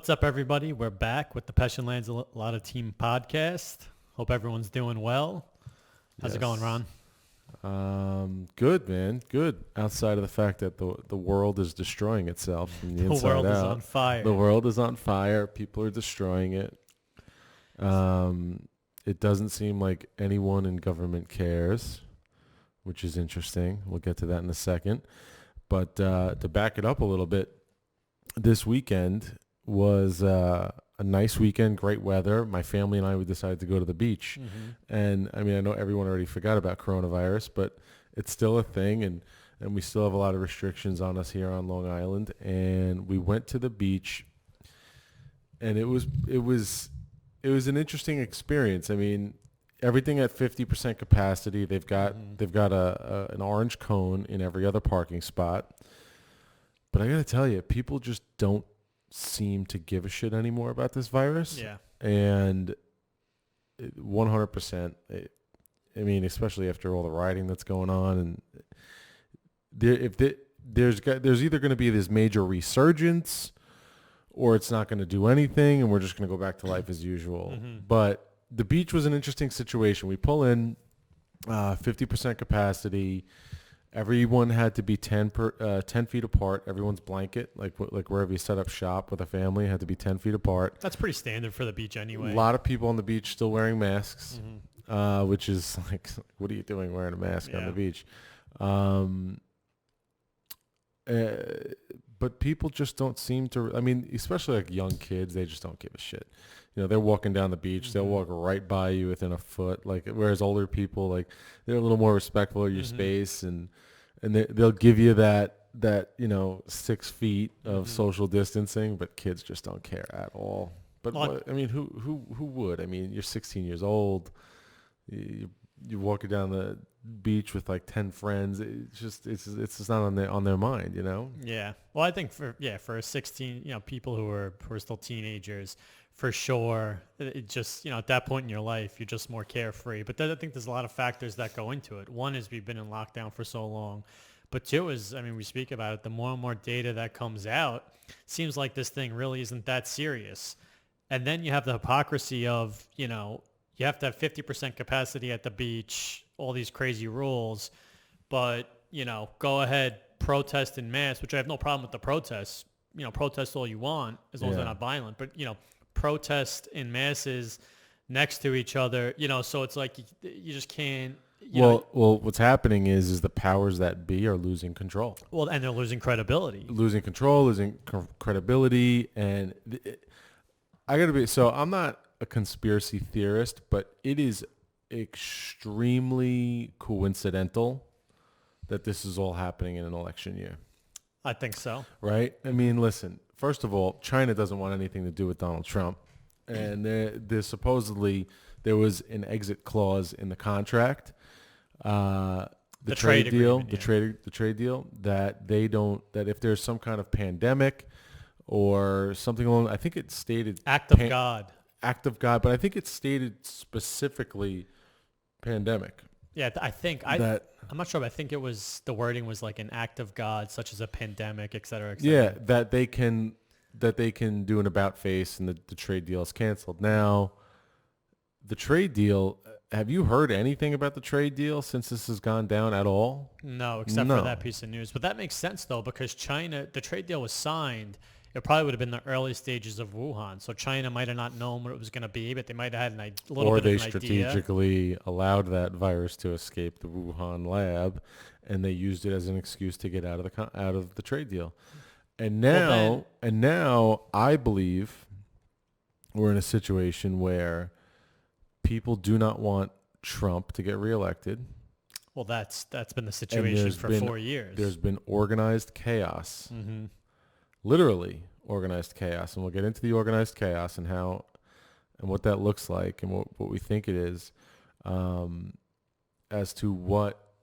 What's up, everybody? We're back with the Pesce Lanzillotta team podcast. Hope everyone's doing well. How's it going, Ron? Good, man. Good. Outside of the fact that the world is destroying itself from the inside out. The world is on fire. The world is on fire. People are destroying it. It doesn't seem like anyone in government cares, which is interesting. We'll get to that in a second. But to back it up a little bit, this weekend was a nice weekend, great weather. My family and I, we decided to go to the beach. Mm-hmm. And, I mean, I know everyone already forgot about coronavirus, but it's still a thing, and we still have a lot of restrictions on us here on Long Island. And we went to the beach, and it was an interesting experience. I mean, everything at 50% capacity. They've got an orange cone in every other parking spot. But I got to tell you, people just don't seem to give a shit anymore about this virus. Yeah. And 100%, I mean, especially after all the rioting that's going on, and there's either going to be this major resurgence or it's not going to do anything and we're just going to go back to life as usual. Mm-hmm. But the beach was an interesting situation. We pull in 50% capacity. Everyone had to be 10 feet apart. Everyone's blanket, like wherever you set up shop with a family, had to be 10 feet apart. That's pretty standard for the beach anyway. A lot of people on the beach still wearing masks, which is like, what are you doing wearing a mask on the beach? But people just don't seem to, I mean, especially like young kids, they just don't give a shit. You know, they're walking down the beach, they'll walk right by you within a foot. Like, whereas older people, like, they're a little more respectful of your space, and they'll give you that 6 feet of social distancing. But kids just don't care at all. But I mean, who would? I mean, you're 16 years old. You're walking down the beach with like 10 friends. It's just not on their mind, you know? Yeah. Well, I think for 16, people who are still teenagers, for sure, it just, at that point in your life, you're just more carefree. But then I think there's a lot of factors that go into it. One is we've been in lockdown for so long. But two is, I mean, we speak about it, the more and more data that comes out, seems like this thing really isn't that serious. And then you have the hypocrisy of, you have to have 50% capacity at the beach, all these crazy rules. But, go ahead, protest in mass, which I have no problem with the protests. Protest all you want as long as they're not violent. But, protest in masses next to each other, so it's like you just can't. Well, what's happening is the powers that be are losing control. Well, and they're losing credibility. Losing control, losing credibility, and I got to be. So I'm not a conspiracy theorist, but it is extremely coincidental that this is all happening in an election year. I think so. Right? I mean, listen. First of all, China doesn't want anything to do with Donald Trump, and there's supposedly there was an exit clause in the contract, the trade deal, the trade deal that they don't, that if there's some kind of pandemic or something along, I think it stated act of God, but I think it stated specifically pandemic. Yeah, I think I'm not sure, but I think it was, the wording was like an act of God, such as a pandemic, et cetera, et cetera. Yeah, that they can do an about face, and the trade deal is canceled. Now, the trade deal, have you heard anything about the trade deal since this has gone down at all? No, except for that piece of news. But that makes sense, though, because China, the trade deal was signed. It probably would have been the early stages of Wuhan. So China might have not known what it was going to be, but they might have had a little bit of an idea. Or they strategically allowed that virus to escape the Wuhan lab, and they used it as an excuse to get out of the trade deal. And now I believe we're in a situation where people do not want Trump to get reelected. Well, that's been the situation for 4 years. There's been organized chaos. Mm-hmm. Literally organized chaos, and we'll get into the organized chaos and how and what that looks like and what we think it is, as to what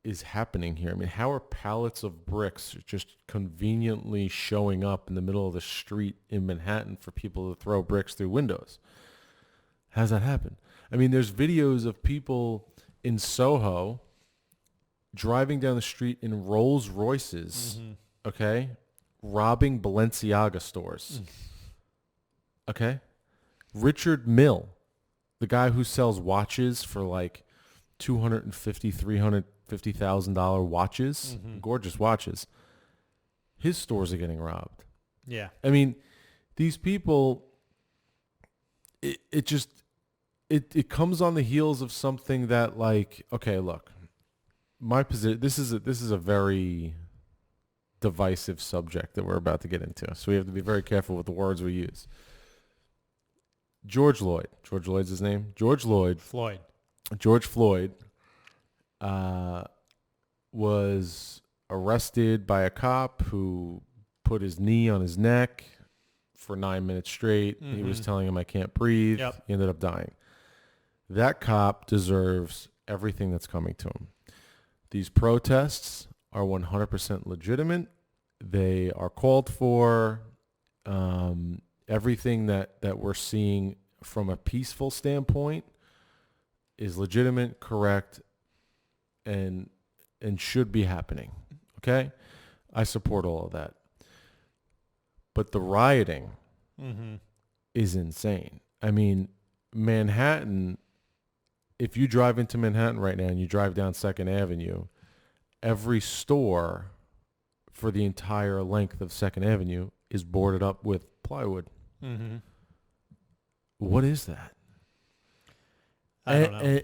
is happening here. I mean, how are pallets of bricks just conveniently showing up in the middle of the street in Manhattan for people to throw bricks through windows? How's that happen? I mean, there's videos of people in Soho driving down the street in Rolls Royces, okay, robbing Balenciaga stores. Okay. Richard Mill, the guy who sells watches for like $250,000, $350,000 watches, gorgeous watches. His stores are getting robbed. Yeah. I mean, these people, it just, it comes on the heels of something that, like, okay, look, my position, this is a very divisive subject that we're about to get into. So we have to be very careful with the words we use. George Floyd's his name. George Floyd was arrested by a cop who put his knee on his neck for 9 minutes straight. He was telling him, I can't breathe. Yep. He ended up dying. That cop deserves everything that's coming to him. These protests are 100% legitimate. They are called for. Everything that we're seeing from a peaceful standpoint is legitimate, correct, and should be happening. Okay? I support all of that. But the rioting is insane. I mean, Manhattan, if you drive into Manhattan right now and you drive down 2nd Avenue, every store for the entire length of 2nd Avenue is boarded up with plywood. What is that? I don't know.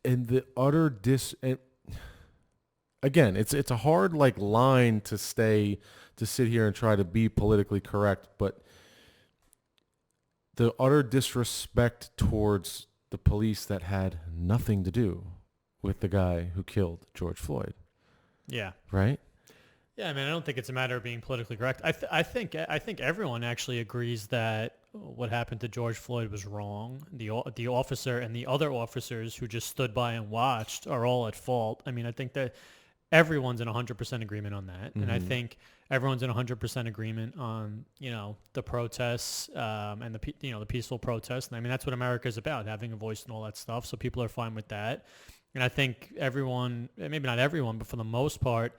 And the utter again, it's a hard like line to sit here and try to be politically correct, but the utter disrespect towards the police that had nothing to do with the guy who killed George Floyd. Yeah. Right? Yeah, I mean, I don't think it's a matter of being politically correct. I think everyone actually agrees that what happened to George Floyd was wrong. The officer and the other officers who just stood by and watched are all at fault. I mean, I think that everyone's in 100% agreement on that, and I think everyone's in 100% agreement on the protests and the peaceful protests. And I mean, that's what America is about, having a voice and all that stuff. So people are fine with that, and I think everyone, maybe not everyone, but for the most part,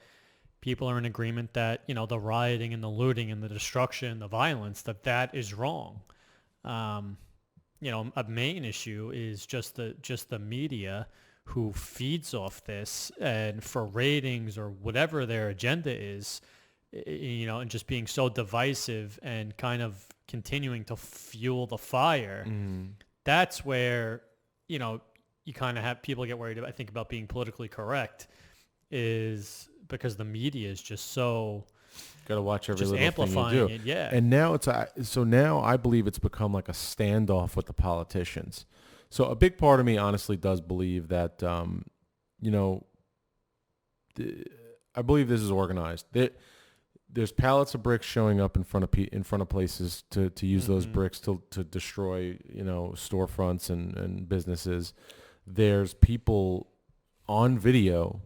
people are in agreement that, the rioting and the looting and the destruction, the violence, that is wrong. A main issue is just the media who feeds off this, and for ratings or whatever their agenda is, and just being so divisive and kind of continuing to fuel the fire. That's where, you kind of have people get worried, I think, about being politically correct, is because the media is just so got to watch every just little amplifying thing you do. it. Yeah. And now now I believe it's become like a standoff with the politicians. So a big part of me honestly does believe that I believe this is organized. There's pallets of bricks showing up in front of places to use those bricks to destroy storefronts and businesses. There's people on video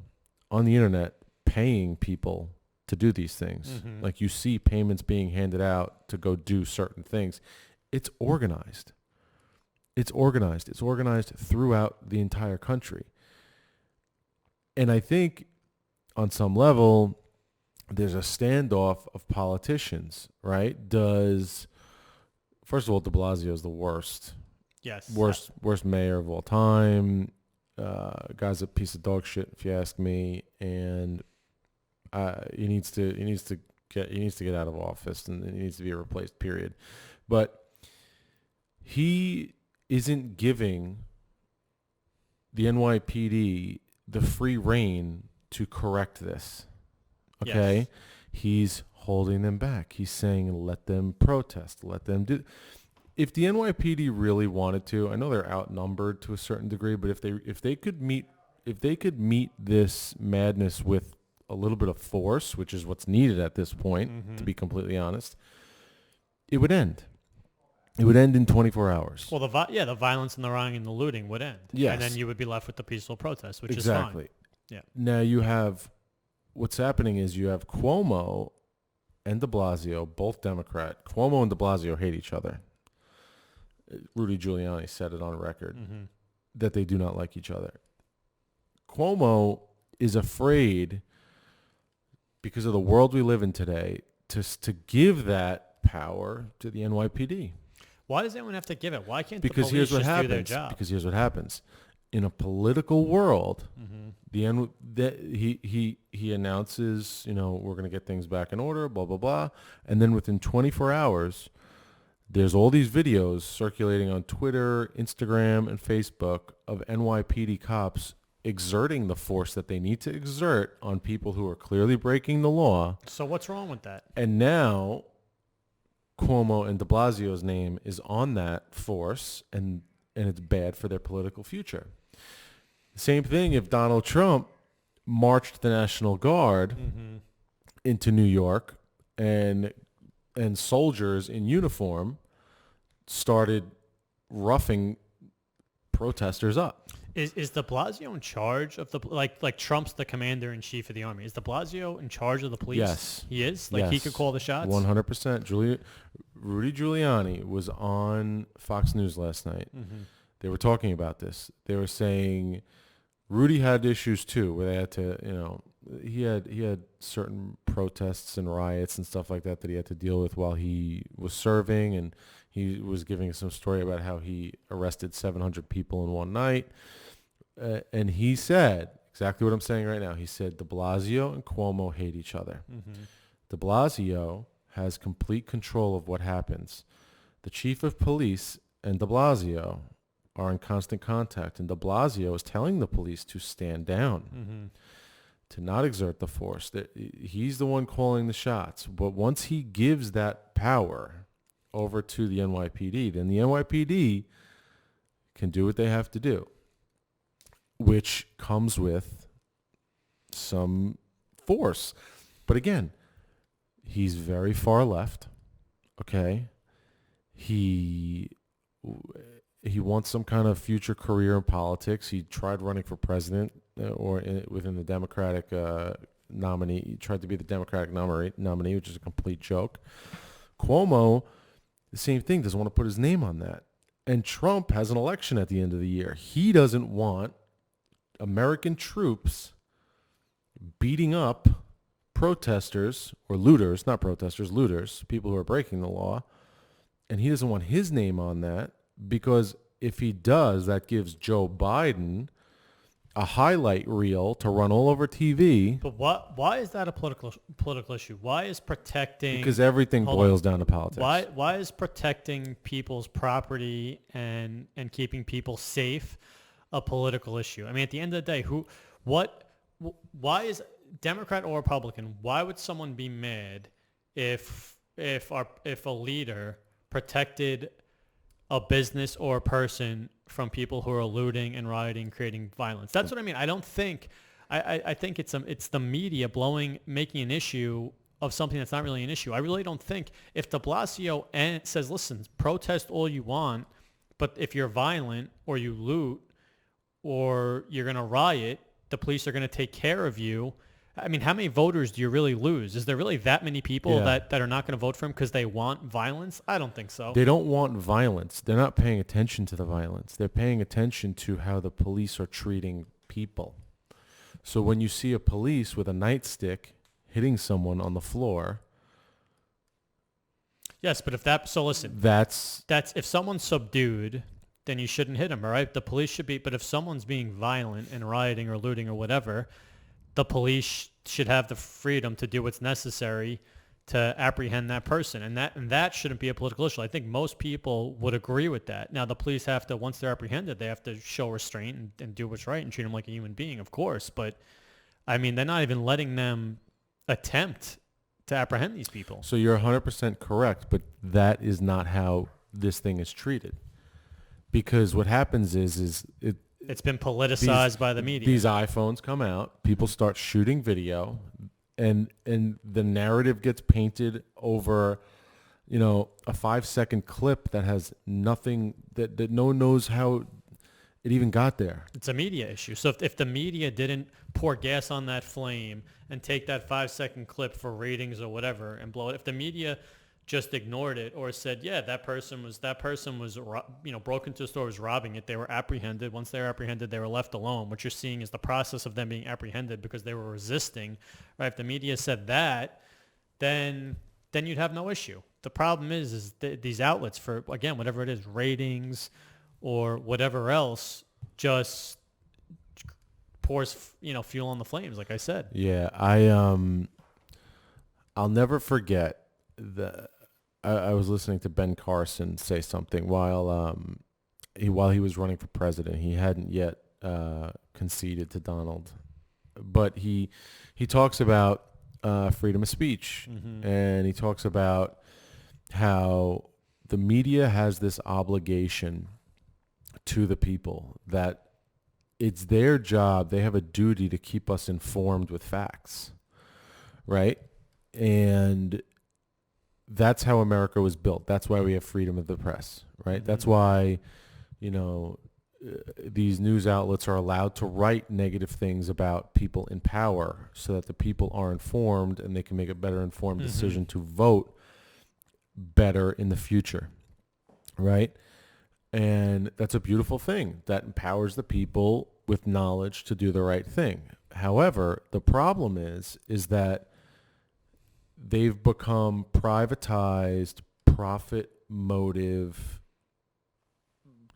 on the internet paying people to do these things. Like, you see payments being handed out to go do certain things. It's organized. It's organized. It's organized throughout the entire country. And I think on some level, there's a standoff of politicians, right? First of all, de Blasio is the worst. Yes. Worst mayor of all time. Guy's a piece of dog shit, if you ask me, and he needs to get out of office, and he needs to be replaced. Period. But he isn't giving the NYPD the free rein to correct this. Okay, Yes. He's holding them back. He's saying, let them protest, let them do. If the NYPD really wanted to, I know they're outnumbered to a certain degree, but if they could meet this madness with a little bit of force, which is what's needed at this point, to be completely honest, it would end. It would end in 24 hours. Well, the violence and the rioting and the looting would end. Yes. And then you would be left with the peaceful protest, which exactly. is fine. Yeah. Now you have, what's happening is you have Cuomo and de Blasio, both Democrat. Cuomo and de Blasio hate each other. Rudy Giuliani said it on record that they do not like each other. Cuomo is afraid, because of the world we live in today, to give that power to the NYPD. Why does anyone have to give it? Why can't Because the police here's what just happens. do their job? Because here's what happens. In a political world, he announces, we're going to get things back in order, blah, blah, blah. And then within 24 hours, there's all these videos circulating on Twitter, Instagram, and Facebook of NYPD cops exerting the force that they need to exert on people who are clearly breaking the law. So what's wrong with that? And now Cuomo and de Blasio's name is on that force, and it's bad for their political future. Same thing if Donald Trump marched the National Guard into New York and soldiers in uniform started roughing protesters up. Is de Blasio in charge of the like Trump's the commander in chief of the army? Is de Blasio in charge of the police? Yes, he is. Like he could call the shots. 100%. Rudy Giuliani was on Fox News last night. They were talking about this. They were saying Rudy had issues too, where they had to, he had certain protests and riots and stuff like that he had to deal with while he was serving, and he was giving some story about how he arrested 700 people in one night. And he said exactly what I'm saying right now. He said de Blasio and Cuomo hate each other. De Blasio has complete control of what happens. The chief of police and de Blasio are in constant contact, and de Blasio is telling the police to stand down, to not exert the force. That he's the one calling the shots. But once he gives that power over to the NYPD, then the NYPD can do what they have to do, which comes with some force. But again, he's very far left, okay? He wants some kind of future career in politics. He tried running for president within the Democratic nominee. He tried to be the Democratic nominee, which is a complete joke. Cuomo, the same thing, doesn't want to put his name on that. And Trump has an election at the end of the year. He doesn't want American troops beating up protesters or looters, not protesters, looters, people who are breaking the law. And he doesn't want his name on that, because if he does, that gives Joe Biden a highlight reel to run all over TV. But why is that a political issue? Why is protecting... Because everything boils down to politics. Why is protecting people's property and keeping people safe a political issue? I mean, at the end of the day, why is Democrat or Republican, why would someone be mad if a leader protected a business or a person from people who are looting and rioting, creating violence? That's what I mean. I don't think, I think it's the media making an issue of something that's not really an issue. I really don't think if de Blasio says, listen, protest all you want, but if you're violent or you loot or you're going to riot, the police are going to take care of you. I mean, how many voters do you really lose? Is there really that many people that are not going to vote for him because they want violence? I don't think so. They don't want violence. They're not paying attention to the violence. They're paying attention to how the police are treating people. So when you see a police with a nightstick hitting someone on the floor... Yes, but listen. That's if someone's subdued, then you shouldn't hit them, all right? The police should be... But if someone's being violent and rioting or looting or whatever... the police should have the freedom to do what's necessary to apprehend that person. And that shouldn't be a political issue. I think most people would agree with that. Now, the police have to, once they're apprehended, they have to show restraint and do what's right and treat them like a human being, of course. But, I mean, they're not even letting them attempt to apprehend these people. So you're 100% correct, but that is not how this thing is treated. Because what happens is it's been politicized by the media. These iPhones come out, people start shooting video, and the narrative gets painted over, a 5-second clip that has nothing, that no one knows how it even got there. It's a media issue. So if the media didn't pour gas on that flame and take that 5-second clip for ratings or whatever and blow it, if the media just ignored it or said, yeah, that person was broke into a store, was robbing it, they were apprehended. Once they were apprehended, they were left alone. What you're seeing is the process of them being apprehended because they were resisting. Right? If the media said that, then you'd have no issue. the problem is these outlets for, again, whatever it is, ratings or whatever else, just pours, fuel on the flames, like I said. Yeah, I'll never forget I was listening to Ben Carson say something while he was running for president. He hadn't yet conceded to Donald, but he talks about freedom of speech, and he talks about how the media has this obligation to the people, that it's their job. They have a duty to keep us informed with facts, right? And that's how America was built. That's why we have freedom of the press, right? That's why, these news outlets are allowed to write negative things about people in power so that the people are informed and they can make a better informed decision to vote better in the future, right? And that's a beautiful thing that empowers the people with knowledge to do the right thing. However, the problem is that they've become privatized, profit motive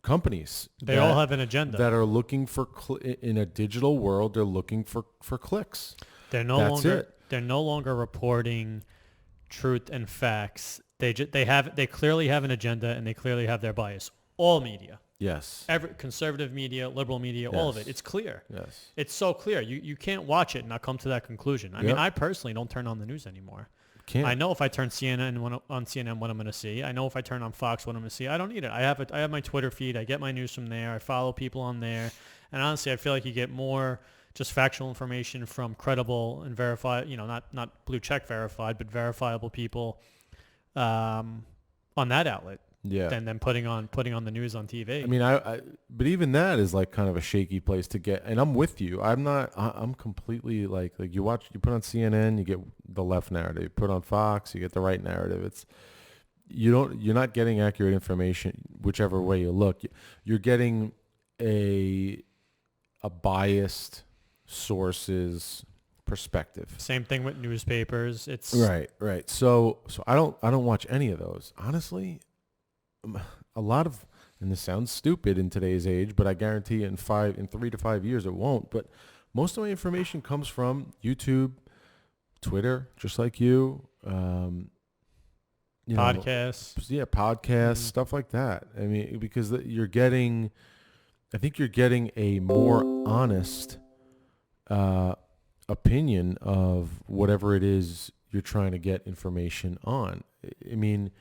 companies. They all have an agenda. That are looking for, in a digital world, they're looking for clicks. They're no longer reporting truth and facts. They clearly have an agenda, and they clearly have their bias. All media. Yes. Every conservative media, liberal media, all of it. It's clear. Yes. It's so clear. You can't watch it and not come to that conclusion. I mean, I personally don't turn on the news anymore. I know if I turn CNN on CNN what I'm going to see. I know if I turn on Fox what I'm going to see. I don't need it. I have my Twitter feed. I get my news from there. I follow people on there. And honestly, I feel like you get more just factual information from credible and verified, not blue check verified, but verifiable people on that outlet. Yeah. Than putting on the news on TV. I mean, but even that is like kind of a shaky place to get. And I'm with you. I'm completely like you put on CNN, you get the left narrative. You put on Fox, you get the right narrative. You're not getting accurate information whichever way you look. You're getting a biased source's perspective. Same thing with newspapers. It's right. So I don't watch any of those, honestly. A lot of, and this sounds stupid in today's age, but I guarantee in 3 to 5 years it won't. But most of my information comes from YouTube, Twitter, just like you. Podcasts. Podcasts, stuff like that. I mean, because I think you're getting a more honest opinion of whatever it is you're trying to get information on. I mean,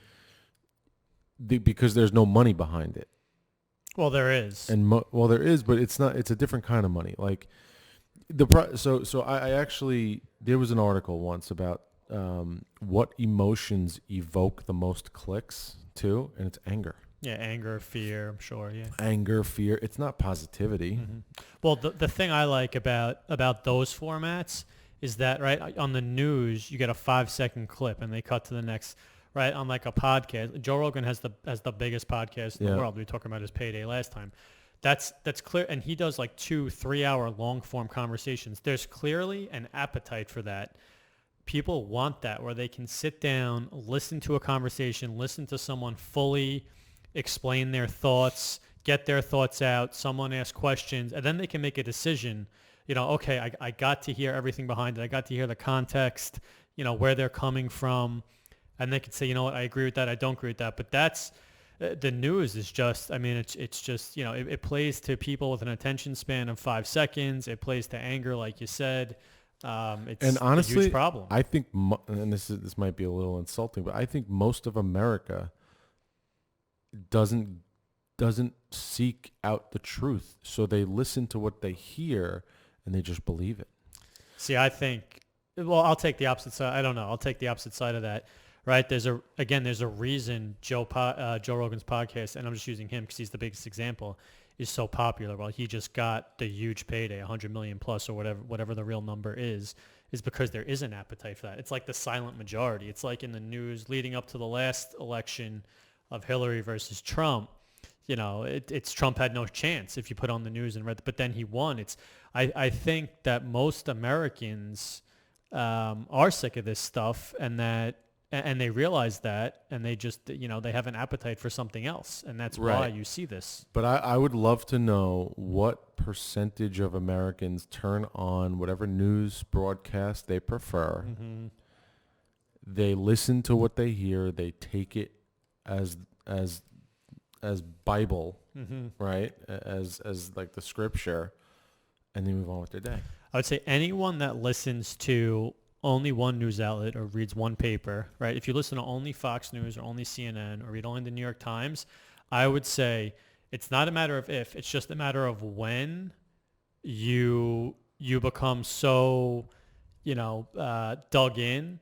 because there's no money behind it. Well, there is. There is, but it's not. It's a different kind of money. Like so I actually, there was an article once about what emotions evoke the most clicks too, and it's anger. Yeah, anger, fear. I'm sure. Yeah. Anger, fear. It's not positivity. Well, the thing I like about those formats is that right on the news you get a 5-second clip and they cut to the next. Right, on like a podcast, Joe Rogan has the biggest podcast in the world. We were talking about his payday last time. That's clear, and he does like 2-3 hour long form conversations. There's clearly an appetite for that. People want that, where they can sit down, listen to a conversation, listen to someone fully explain their thoughts, get their thoughts out. Someone ask questions, and then they can make a decision. Okay, I got to hear everything behind it. I got to hear the context. Where they're coming from. And they could say, I agree with that. I don't agree with that. But that's the news is just, it's just, it plays to people with an attention span of 5 seconds. It plays to anger, like you said. It's and honestly, a huge problem. I think, and this might be a little insulting, but I think most of America doesn't seek out the truth. So they listen to what they hear and they just believe it. See, I think, I'll take the opposite side. I don't know. I'll take the opposite side of that. Right, there's a reason Joe Rogan's podcast, and I'm just using him because he's the biggest example, is so popular. Well, he just got the huge payday, 100 million plus, or whatever the real number is because there is an appetite for that. It's like the silent majority. It's like in the news leading up to the last election of Hillary versus Trump. It's Trump had no chance if you put on the news and read, but then he won. I think that most Americans are sick of this stuff, and and they realize that, and they just, they have an appetite for something else, and that's why Right. you see this. But I would love to know what percentage of Americans turn on whatever news broadcast they prefer. Mm-hmm. They listen to what they hear. They take it as as as Bible, Mm-hmm. right? As like the scripture, and they move on with their day. I would say anyone that listens to only one news outlet or reads one paper, right? If you listen to only Fox News or only CNN or read only the New York Times, I would say it's not a matter of if, it's just a matter of when you become so, dug in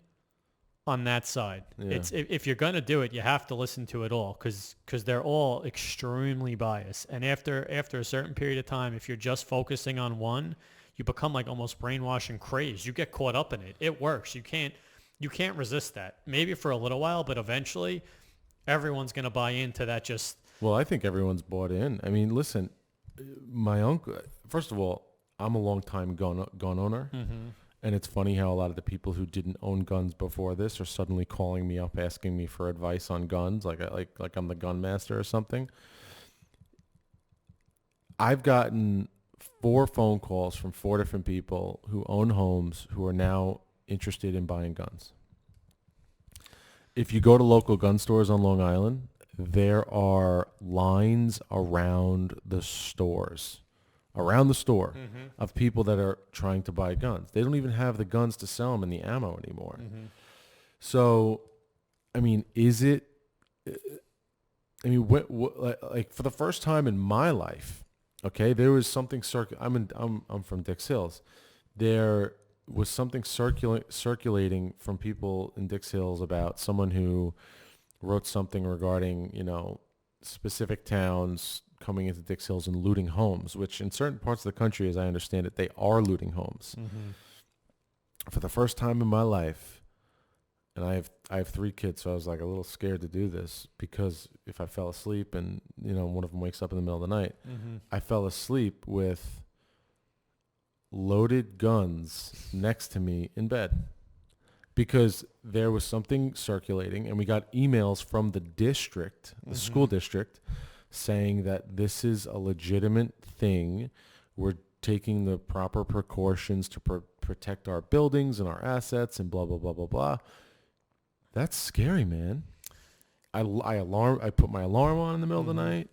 on that side. Yeah. It's if you're going to do it, you have to listen to it all because they're all extremely biased. And after a certain period of time, if you're just focusing on one, you become like almost brainwashed and crazed. You get caught up in it. It works. You can't resist that. Maybe for a little while, but eventually everyone's going to buy into that. Just Well, I think everyone's bought in. I mean, listen, my uncle. First of all, I'm a long-time gun owner. mm-hmm. And it's funny how a lot of the people who didn't own guns before this are suddenly calling me up asking me for advice on guns, like I'm the gun master or something. I've gotten 4 phone calls from 4 different people who own homes who are now interested in buying guns. If you go to local gun stores on Long Island, there are lines around the store Mm-hmm. of people that are trying to buy guns. They don't even have the guns to sell them and the ammo anymore. Mm-hmm. So, I mean, like for the first time in my life, okay, there was something I'm from Dix Hills. There was something circulating from people in Dix Hills about someone who wrote something regarding, specific towns coming into Dix Hills and looting homes, which in certain parts of the country, as I understand it, they are looting homes. Mm-hmm. For the first time in my life, and I have 3 kids, so I was like a little scared to do this because if I fell asleep and, one of them wakes up in the middle of the night, Mm-hmm. I fell asleep with loaded guns next to me in bed because there was something circulating and we got emails from the district, the school district, saying that this is a legitimate thing. We're taking the proper precautions to protect our buildings and our assets and blah, blah, blah, blah, blah. That's scary, man. I put my alarm on in the middle of the night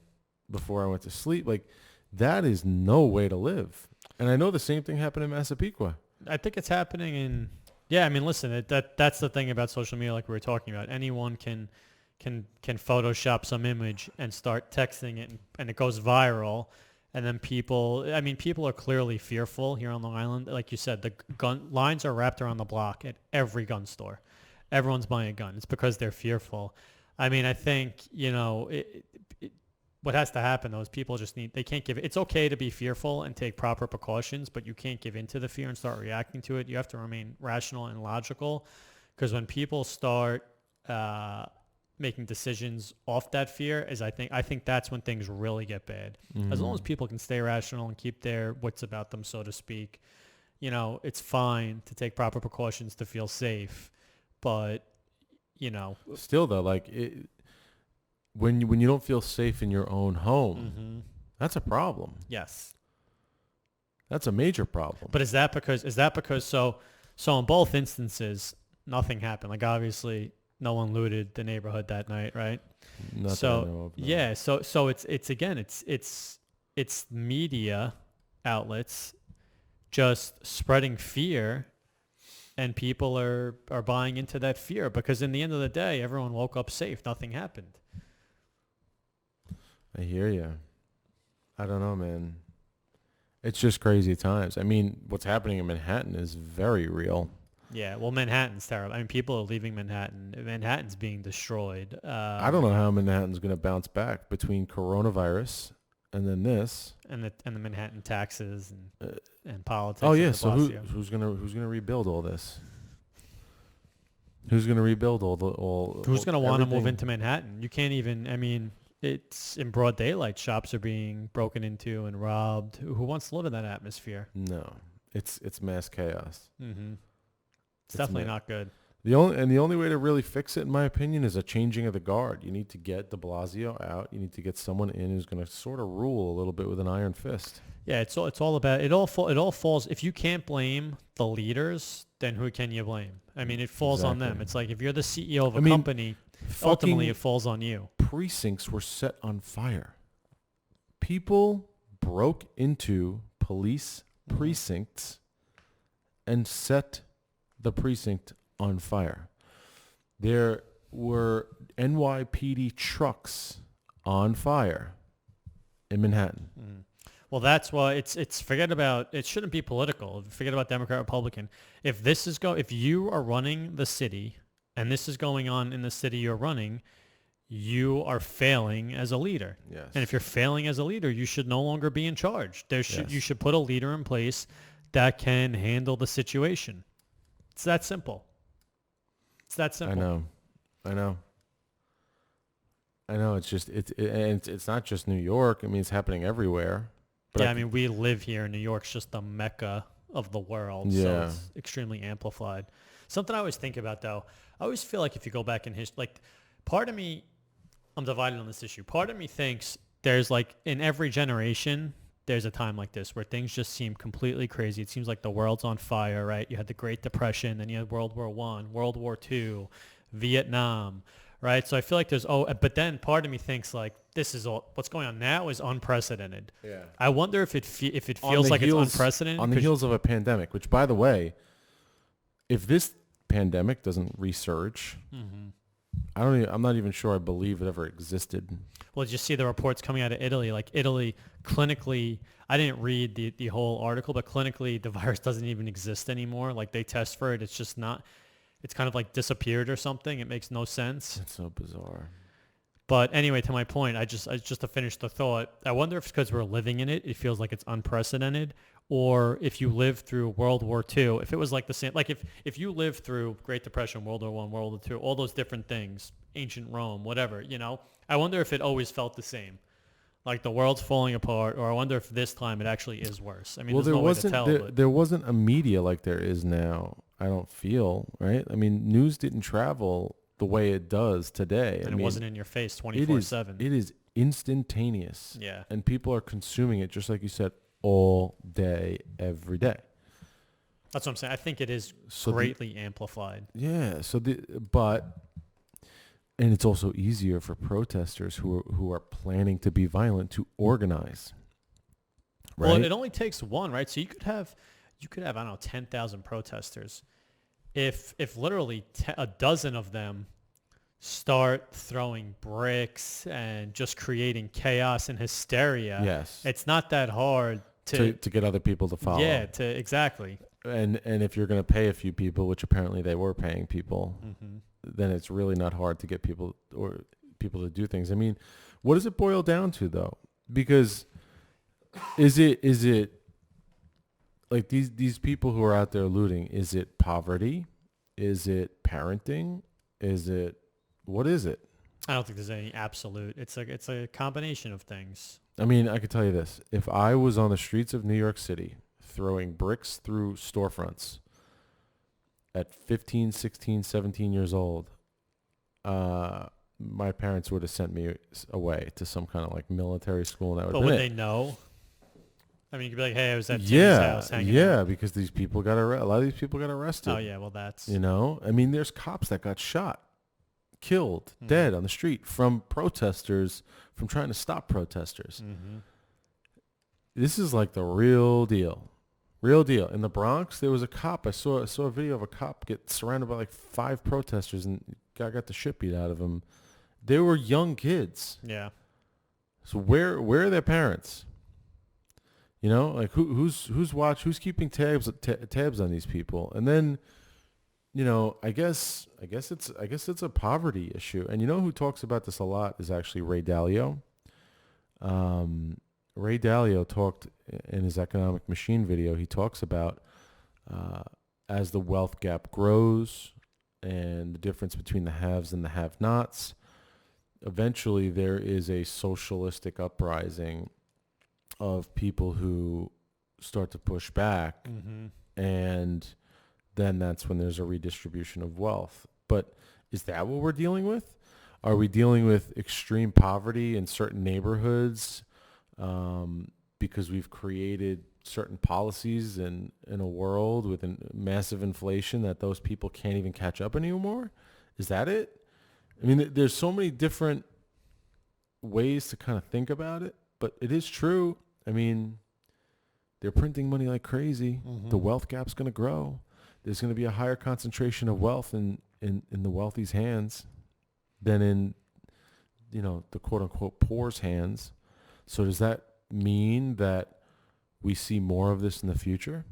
before I went to sleep. Like, that is no way to live. And I know the same thing happened in Massapequa. I think it's happening in, yeah, I mean, listen, that's the thing about social media like we were talking about. Anyone can Photoshop some image and start texting it and it goes viral. And then people are clearly fearful here on Long Island. Like you said, the gun lines are wrapped around the block at every gun store. Everyone's buying a gun. It's because they're fearful. I mean, I think, what has to happen though is people they can't it's okay to be fearful and take proper precautions, but you can't give into the fear and start reacting to it. You have to remain rational and logical because when people start, making decisions off that fear I think that's when things really get bad. As long as people can stay rational and keep their wits about them, so to speak, it's fine to take proper precautions to feel safe. But, Still though, like when you don't feel safe in your own home, that's a problem. Yes. That's a major problem. But is that because so in both instances, nothing happened? Like obviously no one looted the neighborhood that night, right? Not that I know of, no. Yeah, so it's again, it's media outlets just spreading fear, and people are buying into that fear because in the end of the day, everyone woke up safe. Nothing happened. I hear you. I don't know, man. It's just crazy times. I mean, what's happening in Manhattan is very real. Yeah, well, Manhattan's terrible. I mean, people are leaving Manhattan. Manhattan's being destroyed. I don't know how Manhattan's going to bounce back between coronavirus and then this and the Manhattan taxes and politics. Oh yeah, so who's gonna rebuild all this? Who's gonna rebuild Who's gonna want to move everything? into Manhattan? You can't even. I mean, it's in broad daylight. Shops are being broken into and robbed. Who wants to live in that atmosphere? No, it's mass chaos. Mm-hmm. It's definitely not good. The only way to really fix it, in my opinion, is a changing of the guard. You need to get de Blasio out. You need to get someone in who's going to sort of rule a little bit with an iron fist. Yeah, it's all about it. It all falls. If you can't blame the leaders, then who can you blame? I mean, it falls on them. Exactly. It's like if you're the CEO of a I mean, company, ultimately it fucking falls on you. precincts were set on fire. People broke into police precincts and set the precinct on fire. There were NYPD trucks on fire in Manhattan. Well, that's why it's forget about it. Shouldn't be political. Forget about Democrat, Republican. If you are running the city and this is going on in the city you're running, you are failing as a leader. Yes. And if you're failing as a leader, you should no longer be in charge. Yes. You should put a leader in place that can handle the situation. It's that simple. It's that simple. I know. It's just it's not just New York. I mean, it's happening everywhere. But Yeah, I mean, we live here. New York's just the mecca of the world, so Yeah. it's extremely amplified. Something I always think about, though, I always feel like if you go back in history, like, part of me, I'm divided on this issue. Part of me thinks there's, like, in every generation, there's a time like this where things just seem completely crazy. It seems like the world's on fire, right? You had the Great Depression, then you had World War I, World War II, Vietnam, right? So I feel like but then part of me thinks, like, this is all, what's going on now is unprecedented. Yeah. I wonder if it feels like it's unprecedented. On the heels of a pandemic, which, by the way, if this pandemic doesn't resurge, I'm not even sure I believe it ever existed. Well, did you see the reports coming out of Italy? Like, Italy, clinically, I didn't read the whole article, but clinically the virus doesn't even exist anymore. Like, they test for it. It's just not, it's kind of like disappeared or something. It makes no sense. It's so bizarre. But anyway, to my point, I just to finish the thought, I wonder if it's because we're living in it, it feels like it's unprecedented, or if you lived through World War II, if it was like the same, like if you lived through Great Depression, World War I, World War II, all those different things, ancient Rome, whatever, I wonder if it always felt the same, like the world's falling apart, or I wonder if this time it actually is worse. I mean, Well, there's no way to tell. there wasn't a media like there is now. I don't feel, right? I mean, news didn't travel the way it does today. And it wasn't in your face 24/7. It is instantaneous. Yeah. And people are consuming it, just like you said, all day, every day. That's what I'm saying. I think it is So greatly amplified. Yeah. And it's also easier for protesters who are planning to be violent to organize. Right? Well, it only takes one, right? So you could have, I don't know, 10,000 protesters. If literally a dozen of them start throwing bricks and just creating chaos and hysteria, Yes. it's not that hard to get other people to follow. Yeah, exactly. And if you're going to pay a few people, which apparently they were paying people, then it's really not hard to get people to do things. I mean, what does it boil down to, though? Because is it like these people who are out there looting, is it poverty? Is it parenting? What is it? I don't think there's any absolute. It's a combination of things. I mean, I could tell you this. If I was on the streets of New York City throwing bricks through storefronts at 15, 16, 17 years old, my parents would have sent me away to some kind of like military school. And that But would they know? I mean, you could be like, "Hey, I was at Tim's house hanging out." Because these people got a lot of these people got arrested. Oh yeah, well that's I mean, there's cops that got shot, killed, dead on the street from protesters, from trying to stop protesters. This is like the real deal. In the Bronx, there was a cop. I saw a video of a cop get surrounded by like 5 protesters, and guy got the shit beat out of him. They were young kids. Yeah. So where are their parents? Like who's keeping tabs on these people? And then, I guess it's a poverty issue. And who talks about this a lot is actually Ray Dalio. Ray Dalio talked in his Economic Machine video. He talks about as the wealth gap grows and the difference between the haves and the have-nots, eventually there is a socialistic uprising of people who start to push back, and then that's when there's a redistribution of wealth. But is that what we're dealing with? Are we dealing with extreme poverty in certain neighborhoods because we've created certain policies in a world with a massive inflation that those people can't even catch up anymore? Is that it? I mean, there's so many different ways to kind of think about it, but it is true. I mean, they're printing money like crazy. Mm-hmm. The wealth gap's going to grow. There's going to be a higher concentration of wealth in the wealthy's hands than in, the quote unquote poor's hands. So does that mean that we see more of this in the future?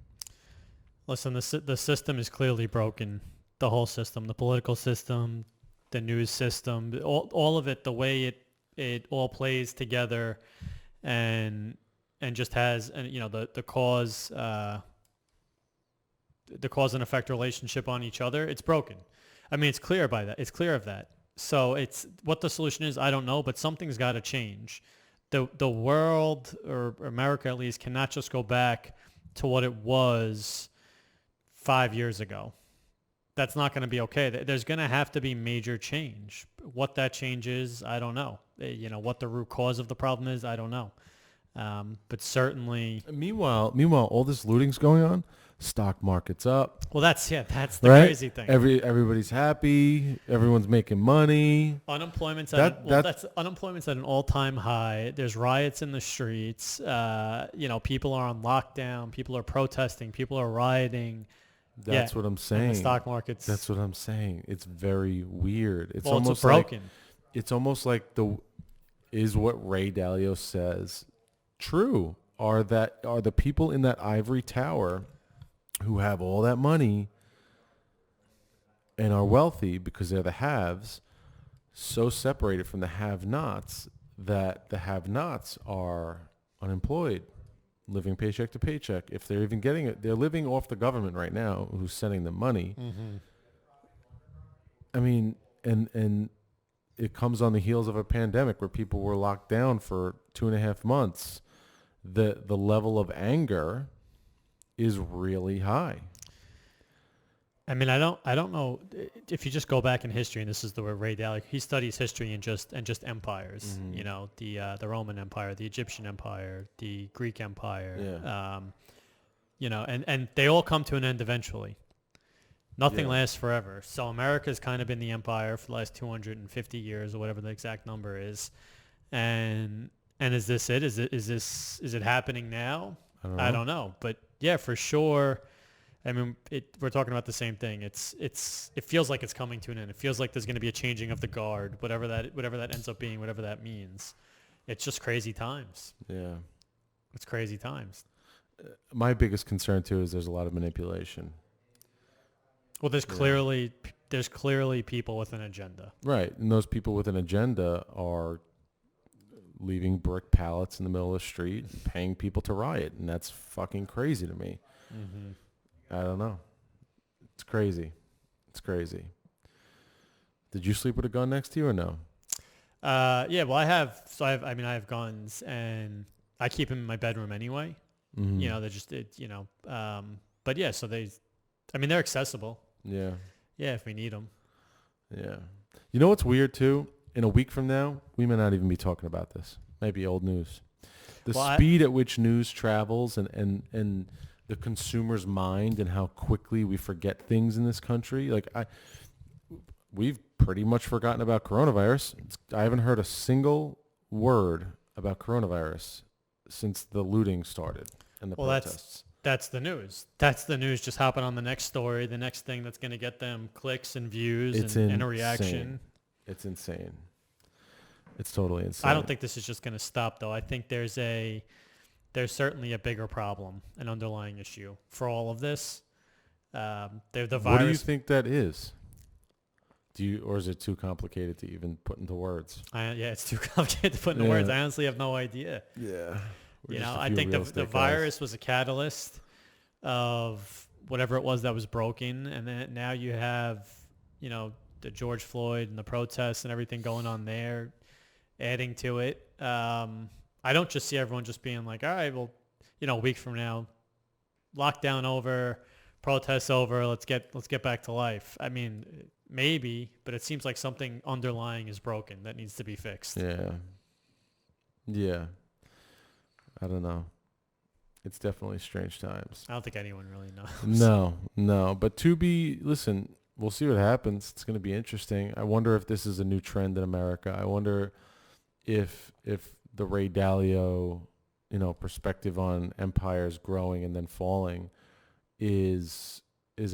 Listen, the system is clearly broken. The whole system, the political system, the news system, all of it, the way it all plays together, and just has, and the cause and effect relationship on each other. It's broken. I mean, it's clear by that. It's clear of that. So it's what the solution is. I don't know, but something's got to change. The world, or America at least, cannot just go back to what it was 5 years ago. That's not going to be okay. There's going to have to be major change. What that change is, I don't know. What the root cause of the problem is, I don't know. But certainly. Meanwhile, all this looting's going on. Stock market's up. Well, that's the right? Crazy thing. Everybody's happy. Everyone's making money. Unemployment's unemployment's at an all-time high. There's riots in the streets. People are on lockdown. People are protesting. People are rioting. That's what I'm saying. The stock market's. That's what I'm saying. It's very weird. It's almost broken. It's almost like is what Ray Dalio says true? Are the people in that ivory tower who have all that money and are wealthy because they're the haves, so separated from the have-nots that the have-nots are unemployed, living paycheck to paycheck? If they're even getting it, they're living off the government right now who's sending them money. Mm-hmm. I mean, and it comes on the heels of a pandemic where people were locked down for 2.5 months. The level of anger is really high. I mean, I don't know if you just go back in history, and this is the word Ray Dalio, he studies history and just empires. Mm-hmm. The Roman Empire, the Egyptian Empire, the Greek Empire. Yeah. And they all come to an end eventually. Nothing lasts forever. So America's kind of been the empire for the last 250 years, or whatever the exact number is. And is this it? Is it happening now? I don't know. But yeah, for sure. I mean, we're talking about the same thing. It feels like it's coming to an end. It feels like there's going to be a changing of the guard, whatever that ends up being, whatever that means. It's just crazy times. Yeah. It's crazy times. My biggest concern too is there's a lot of manipulation. Well, there's clearly people with an agenda. Right. And those people with an agenda are leaving brick pallets in the middle of the street, paying people to riot. And that's fucking crazy to me. Mm-hmm. I don't know. It's crazy. It's crazy. Did you sleep with a gun next to you or no? Yeah, well, I have guns, and I keep them in my bedroom anyway. Mm-hmm. They're just, but yeah, so they're accessible. Yeah. Yeah, if we need them. Yeah. You know what's weird too? In a week from now, we may not even be talking about this. Maybe old news. The speed at which news travels and the consumer's mind and how quickly we forget things in this country. We've pretty much forgotten about coronavirus. I haven't heard a single word about coronavirus since the looting started and the protests. That's the news. That's the news just hopping on the next story, the next thing that's going to get them clicks and views and a reaction. It's insane. It's totally insane. I don't think this is just going to stop, though. I think there's certainly a bigger problem, an underlying issue for all of this. The virus. What do you think that is? Or is it too complicated to even put into words? It's too complicated to put into words. I honestly have no idea. Yeah. I think the virus was a catalyst of whatever it was that was broken. And then now you have, the George Floyd and the protests and everything going on there, adding to it. I don't just see everyone just being like, all right, well, a week from now, lockdown over, protests over, let's get back to life. I mean, maybe, but it seems like something underlying is broken that needs to be fixed. Yeah. Yeah. I don't know. It's definitely strange times. I don't think anyone really knows. No. But listen, we'll see what happens. It's going to be interesting. I wonder if this is a new trend in America. I wonder if the Ray Dalio, perspective on empires growing and then falling is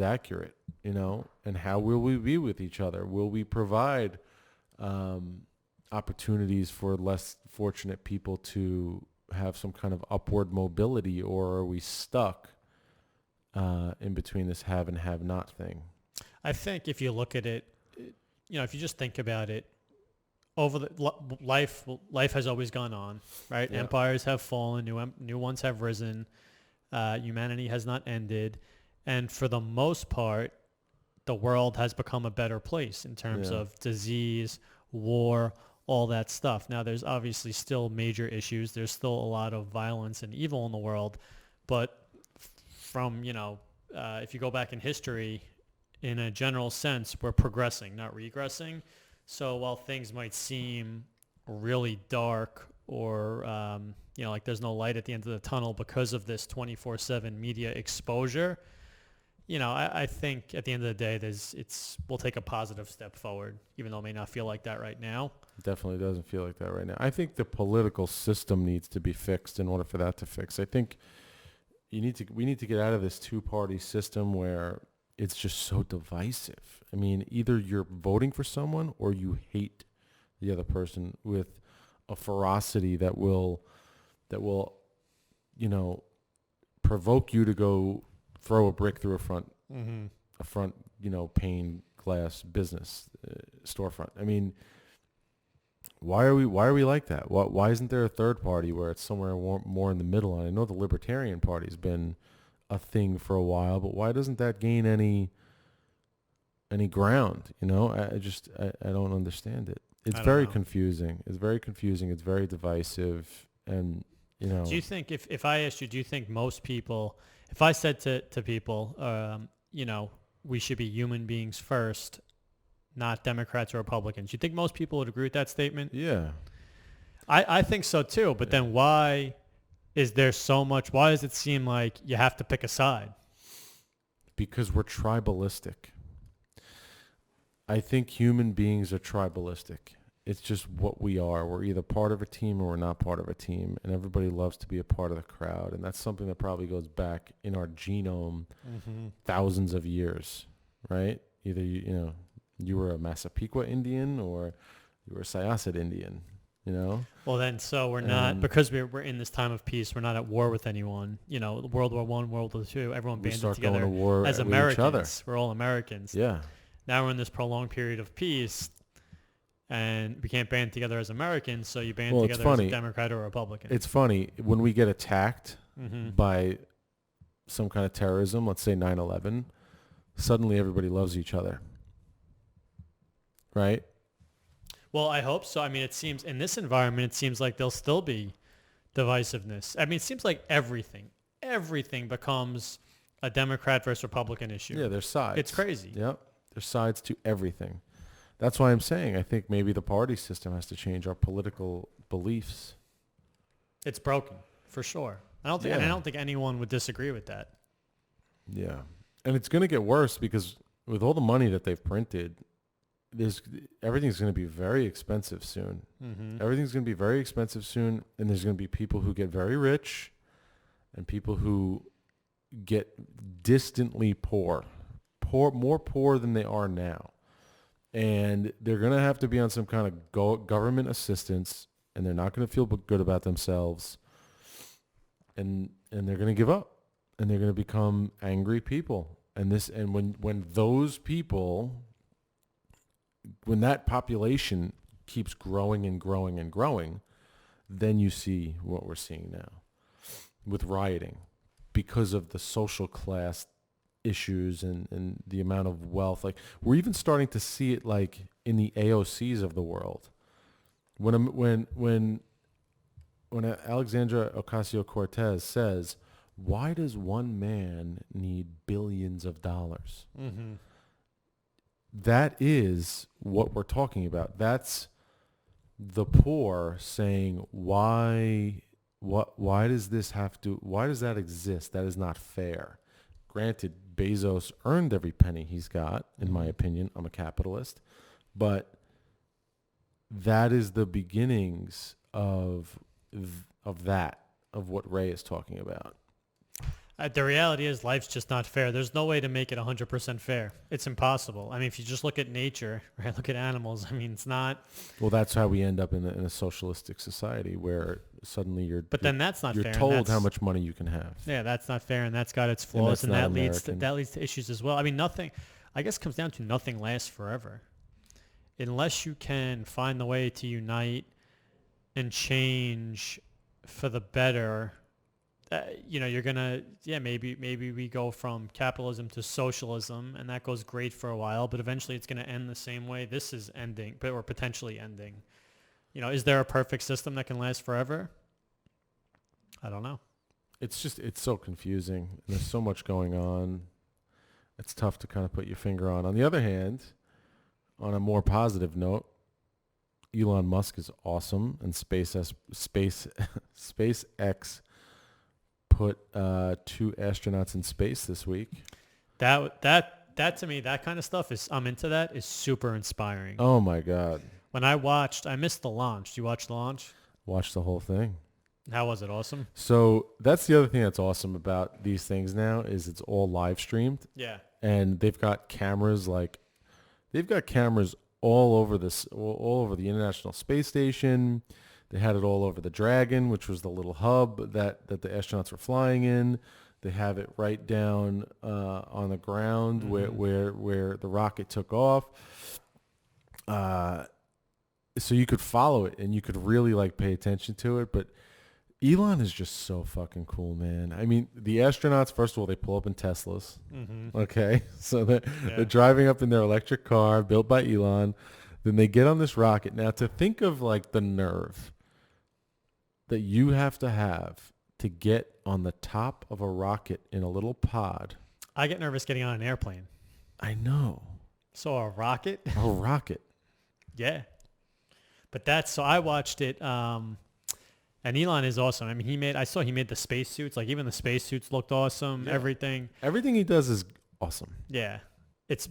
accurate, and how will we be with each other? Will we provide opportunities for less fortunate people to have some kind of upward mobility, or are we stuck in between this have and have not thing? I think if you look at it, if you just think about it, over the life has always gone on, right? Yeah. Empires have fallen, new ones have risen. Humanity has not ended, and for the most part, the world has become a better place in terms of disease, war, all that stuff. Now, there's obviously still major issues. There's still a lot of violence and evil in the world, but from if you go back in history, in a general sense, we're progressing, not regressing. So while things might seem really dark or, like there's no light at the end of the tunnel because of this 24/7 media exposure, I think at the end of the day, we'll take a positive step forward, even though it may not feel like that right now. It definitely doesn't feel like that right now. I think the political system needs to be fixed in order for that to fix. I think we need to get out of this two-party system where it's just so divisive. I mean, either you're voting for someone or you hate the other person with a ferocity that will provoke you to go throw a brick through a front pane glass business storefront. I mean, why are we like that? Why isn't there a third party where it's somewhere more in the middle? And I know the Libertarian Party's been a thing for a while, but why doesn't that gain any ground? I don't understand it. It's very confusing. It's very confusing. It's very divisive. And do you think if I asked you, do you think most people, if I said to people, we should be human beings first, not Democrats or Republicans, do you think most people would agree with that statement? Yeah. I think so too. But then why is there so much? Why does it seem like you have to pick a side? Because we're tribalistic. I think human beings are tribalistic. It's just what we are. We're either part of a team or we're not part of a team, and everybody loves to be a part of the crowd. And that's something that probably goes back in our genome thousands of years, right? Either you were a Massapequa Indian or you were a Syosset Indian, Well, then, so we're not, because we're in this time of peace, we're not at war with anyone. World War I, World War II, everyone banded together going to war as with Americans. each other. We're all Americans. Yeah. Now we're in this prolonged period of peace, and we can't band together as Americans, so you band together as a Democrat or a Republican. It's funny, when we get attacked by some kind of terrorism, let's say 9/11, suddenly everybody loves each other. Right? Well, I hope so. I mean, it seems in this environment, it seems like there'll still be divisiveness. I mean, it seems like everything becomes a Democrat versus Republican issue. Yeah, there's sides. It's crazy. Yep. There's sides to everything. That's why I'm saying I think maybe the party system has to change our political beliefs. It's broken, for sure. I don't think anyone would disagree with that. Yeah. And it's going to get worse because with all the money that they've printed, everything's going to be very expensive soon. Everything's going to be very expensive soon, and there's going to be people who get very rich and people who get distantly poor, more poor than they are now. And they're going to have to be on some kind of government assistance, and they're not going to feel good about themselves, and they're going to give up, and they're going to become angry people. And when those people, when that population keeps growing and growing and growing, then you see what we're seeing now with rioting because of the social class issues and the amount of wealth. Like, we're even starting to see it like in the AOCs of the world. When Alexandra Ocasio-Cortez says, why does one man need billions billions of dollars. Mm-hmm. That is what we're talking about. That's the poor saying, why does this have to, why does that exist? That is not fair. Granted, Bezos earned every penny he's got, in my opinion. I'm a capitalist. But that is the beginnings of what Ray is talking about. The reality is life's just not fair. There's no way to make it 100% fair. It's impossible. I mean, if you just look at nature, right, look at animals, I mean, it's not. Well, that's how we end up in a socialistic society where suddenly then that's not you're fair. told how much money you can have. Yeah, that's not fair, and that's got its flaws, and that leads to issues as well. I mean, nothing, I guess it comes down to nothing lasts forever. Unless you can find the way to unite and change for the better, you're gonna, maybe we go from capitalism to socialism, and that goes great for a while, but eventually it's gonna end the same way this is ending, or potentially ending. Is there a perfect system that can last forever? I don't know. It's so confusing. And there's so much going on. It's tough to kind of put your finger on. On the other hand, on a more positive note, Elon Musk is awesome, and SpaceX put 2 astronauts in space this week. That to me, that kind of stuff I'm into that, is super inspiring. Oh my God. When I missed the launch. Did you watch the launch? Watched the whole thing. How was it? Awesome? So that's the other thing that's awesome about these things now is it's all live streamed. Yeah. And they've got cameras all over the International Space Station. They had it all over the Dragon, which was the little hub that the astronauts were flying in. They have it right down on the ground where the rocket took off. So you could follow it and you could really pay attention to it. But Elon is just so fucking cool, man. I mean, the astronauts, first of all, they pull up in Teslas. Mm-hmm. Okay. So they're driving up in their electric car built by Elon. Then they get on this rocket. Now, to think of the nerve that you have to get on the top of a rocket in a little pod. I get nervous getting on an airplane. I know. So a rocket? A rocket. Yeah. But so I watched it, and Elon is awesome. I mean, he made the spacesuits. Even the spacesuits looked awesome. Yeah. Everything he does is awesome. Yeah.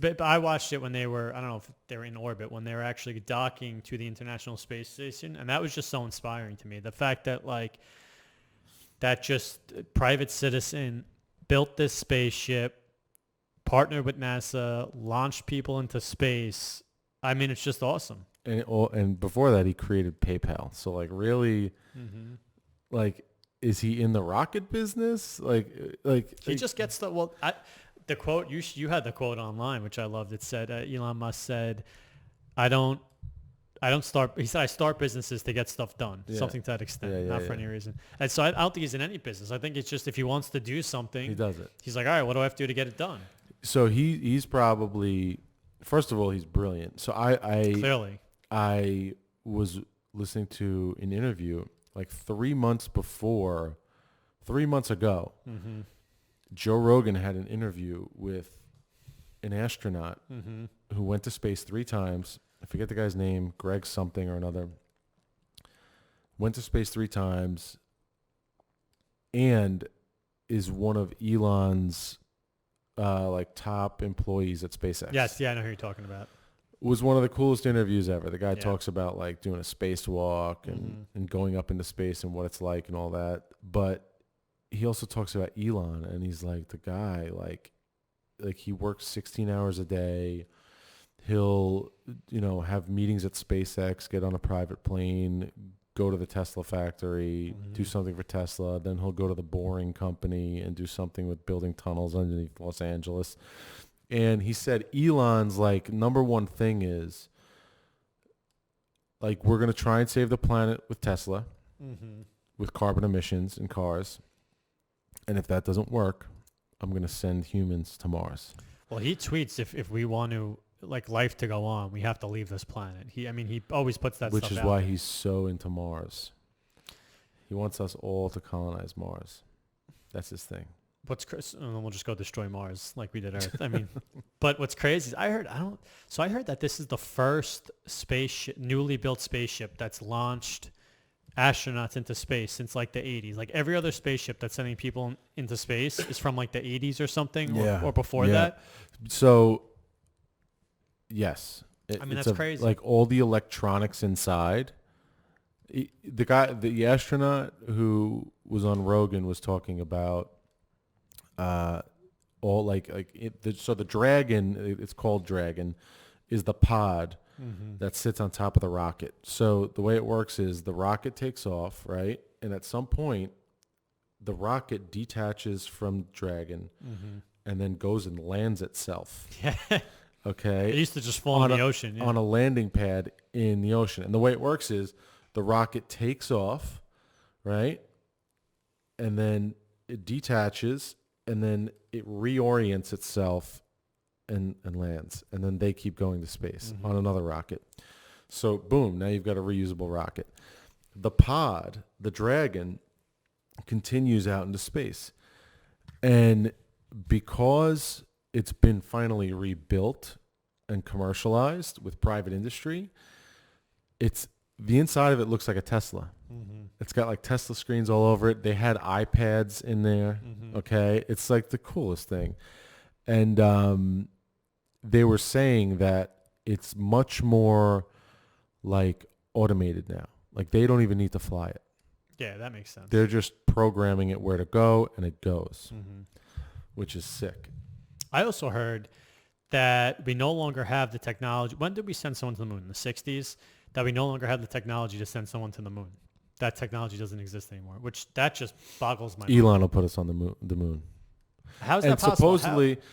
But I watched it when they were, I don't know if they were in orbit, when they were actually docking to the International Space Station. And that was just so inspiring to me. The fact that that just private citizen built this spaceship, partnered with NASA, launched people into space. I mean, it's just awesome. And before that, he created PayPal. So really, is he in the rocket business? He just gets the quote, you had the quote online, which I loved. It said, Elon Musk said, I start businesses to get stuff done. Yeah. Something to that extent, not for any reason. And so I don't think he's in any business. I think it's just if he wants to do something, he does it. He's like, all right, what do I have to do to get it done? So he's probably, first of all, he's brilliant. So Clearly. I was listening to an interview 3 months ago. Mm-hmm. Joe Rogan had an interview with an astronaut who went to space 3 times. I forget the guy's name, Greg something or another. Went to space 3 times and is one of Elon's top employees at SpaceX. Yes, I know who you're talking about. Was one of the coolest interviews ever. The guy talks about doing a spacewalk and going up into space and what it's like and all that. But he also talks about Elon, and he's the guy, he works 16 hours a day. He'll, have meetings at SpaceX, get on a private plane, go to the Tesla factory, do something for Tesla. Then he'll go to the Boring Company and do something with building tunnels underneath Los Angeles. And he said Elon's number one thing is we're going to try and save the planet with Tesla, with carbon emissions in cars. And if that doesn't work, I'm going to send humans to Mars. Well, he tweets if we want to life to go on, we have to leave this planet. He always puts that which stuff is out why there. He's so into Mars. He wants us all to colonize Mars. That's his thing. and then we'll just go destroy Mars like we did Earth. I mean, but what's crazy is I heard that this is the first spaceship, newly built spaceship that's launched astronauts into space since like the 80s. Like every other spaceship that's sending people into space is from like the 80s or something, or before that. So, yes. I mean, that's crazy. Like all the electronics inside. The astronaut who was on Rogan was talking about all so the Dragon, it's called Dragon, is the pod that sits on top of the rocket. So the way it works is the rocket takes off, right? And at some point, the rocket detaches from Dragon and then goes and lands itself. Yeah. Okay. It used to just fall in the ocean. Yeah. On a landing pad in the ocean. And the way it works is the rocket takes off, right? And then it detaches, and then it reorients itself and lands. And then they keep going to space on another rocket. So, boom, now you've got a reusable rocket. The pod, the Dragon, continues out into space. And because it's been finally rebuilt and commercialized with private industry, the inside of it looks like a Tesla. It's got like Tesla screens all over it. They had iPads in there. Okay. It's like the coolest thing. And they were saying that it's much more like automated now. Like they don't even need to fly it. Yeah, that makes sense. They're just programming it where to go, and it goes, which is sick. I also heard that we no longer have the technology. When did we send someone to the moon? In the 60s? That we no longer have the technology to send someone to the moon. That technology doesn't exist anymore, which that just boggles my mind. Elon will put us on the moon. How is that possible?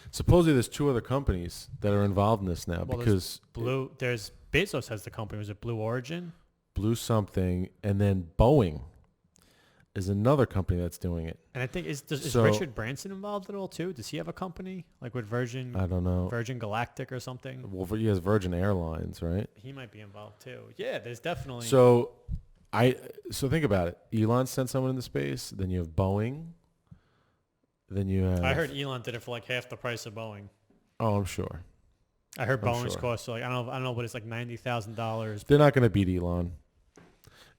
Supposedly there's two other companies that are involved in this now, because there's Bezos has the company. Was it Blue Origin? Blue something, and then Boeing is another company that's doing it. And I think is Richard Branson involved at all too? Does he have a company like with Virgin? I don't know. Virgin Galactic or something? Well, he has Virgin Airlines, right? He might be involved too. Yeah, there's definitely. So think about it. Elon sent someone into space. Then you have Boeing. Then you have. I heard Elon did it for like half the price of Boeing. Oh, I'm sure. I heard Boeing's cost like I don't know, but it's like $90,000. They're not going to beat Elon.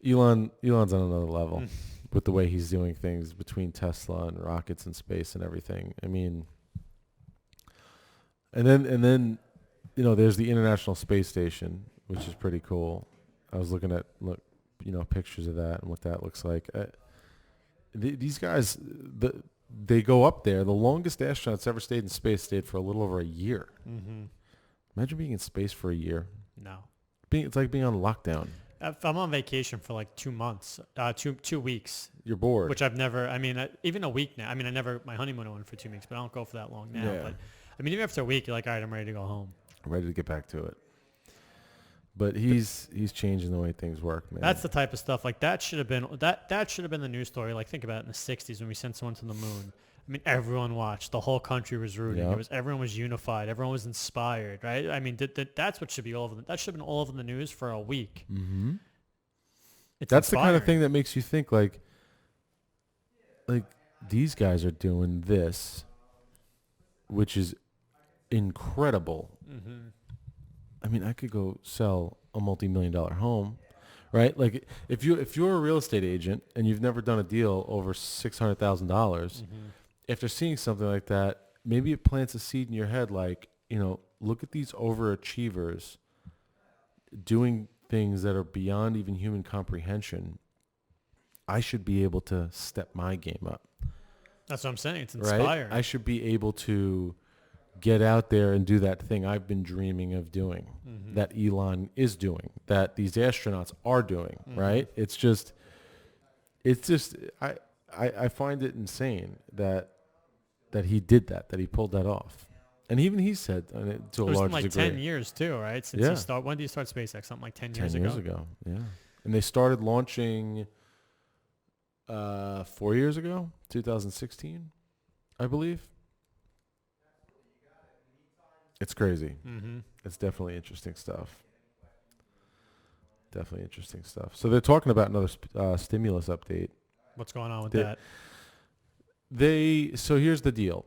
Elon's on another level with the way he's doing things between Tesla and rockets and space and everything. I mean, and then there's the International Space Station, which is pretty cool. I was looking at pictures of that and what that looks like. These guys, they go up there. The longest astronauts ever stayed in space stayed for a little over a year. Imagine being in space for a year. No. It's like being on lockdown. If I'm on vacation for like 2 months, 2 weeks. You're bored. Which I've never, even a week now. My honeymoon I went for 2 weeks, but I don't go for that long now. Yeah. But even after a week, you're like, all right, I'm ready to go home. I'm ready to get back to it. But he's changing the way things work, man. That's the type of stuff. Like that should have been the news story. Like think about it in the 60s when we sent someone to the moon. Everyone watched. The whole country was rooting. Yep. Everyone was unified. Everyone was inspired, right? That's what should be all over that should have been all over the news for a week. Mm-hmm. That's the kind of thing that makes you think like these guys are doing this, which is incredible. I could go sell a multi-million-dollar home, right? Like if you're a real estate agent and you've never done a deal over $600,000, after seeing something like that, maybe it plants a seed in your head. Like, look at these overachievers doing things that are beyond even human comprehension. I should be able to step my game up. That's what I'm saying. It's inspiring. Right? I should be able to get out there and do that thing I've been dreaming of doing, that Elon is doing, that these astronauts are doing, right? It's just I find it insane that he did that he pulled that off. And even he said to a large degree. It was like 10 years too, right? Since when did you start SpaceX? Something like 10 years ago? 10 years ago, yeah. And they started launching 4 years ago, 2016, I believe. It's crazy. It's definitely interesting stuff. So they're talking about another stimulus update. What's going on with that? So here's the deal.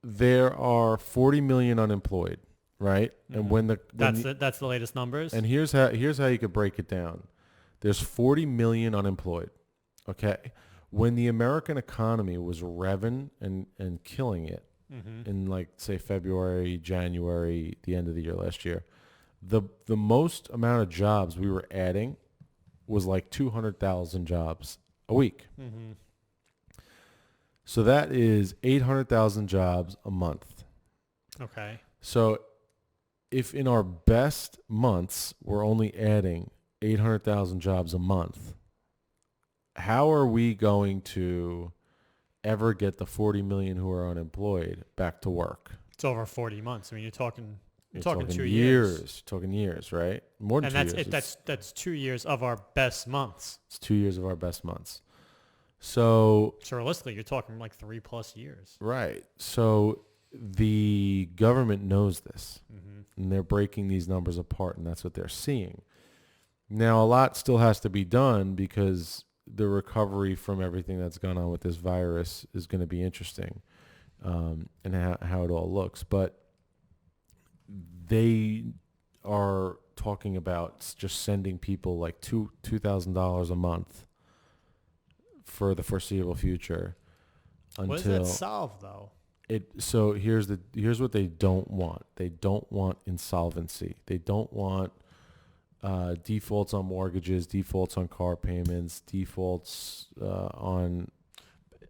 There are 40 million unemployed, right? And that's the latest numbers. and here's how you could break it down. There's 40 million unemployed. Okay. When the American economy was revving and killing it in like say February, January, the end of the year last year, the most amount of jobs we were adding was like 200,000 jobs a week. So that is 800,000 jobs a month. Okay. So if in our best months we're only adding 800,000 jobs a month, how are we going to ever get the 40 million who are unemployed back to work? It's over 40 months. I mean, you're talking 2 years. years. Talking years, right? More than and 2 years. That's 2 years of our best months. It's 2 years of our best months. So realistically, you're talking like 3+ years. Right. So the government knows this, and they're breaking these numbers apart, and that's what they're seeing. Now, a lot still has to be done because the recovery from everything that's gone on with this virus is going to be interesting, and how it all looks. But they are talking about just sending people like $2,000 a month for the foreseeable future. What does that solve, though? So here's what they don't want. They don't want insolvency. They don't want defaults on mortgages, defaults on car payments, defaults on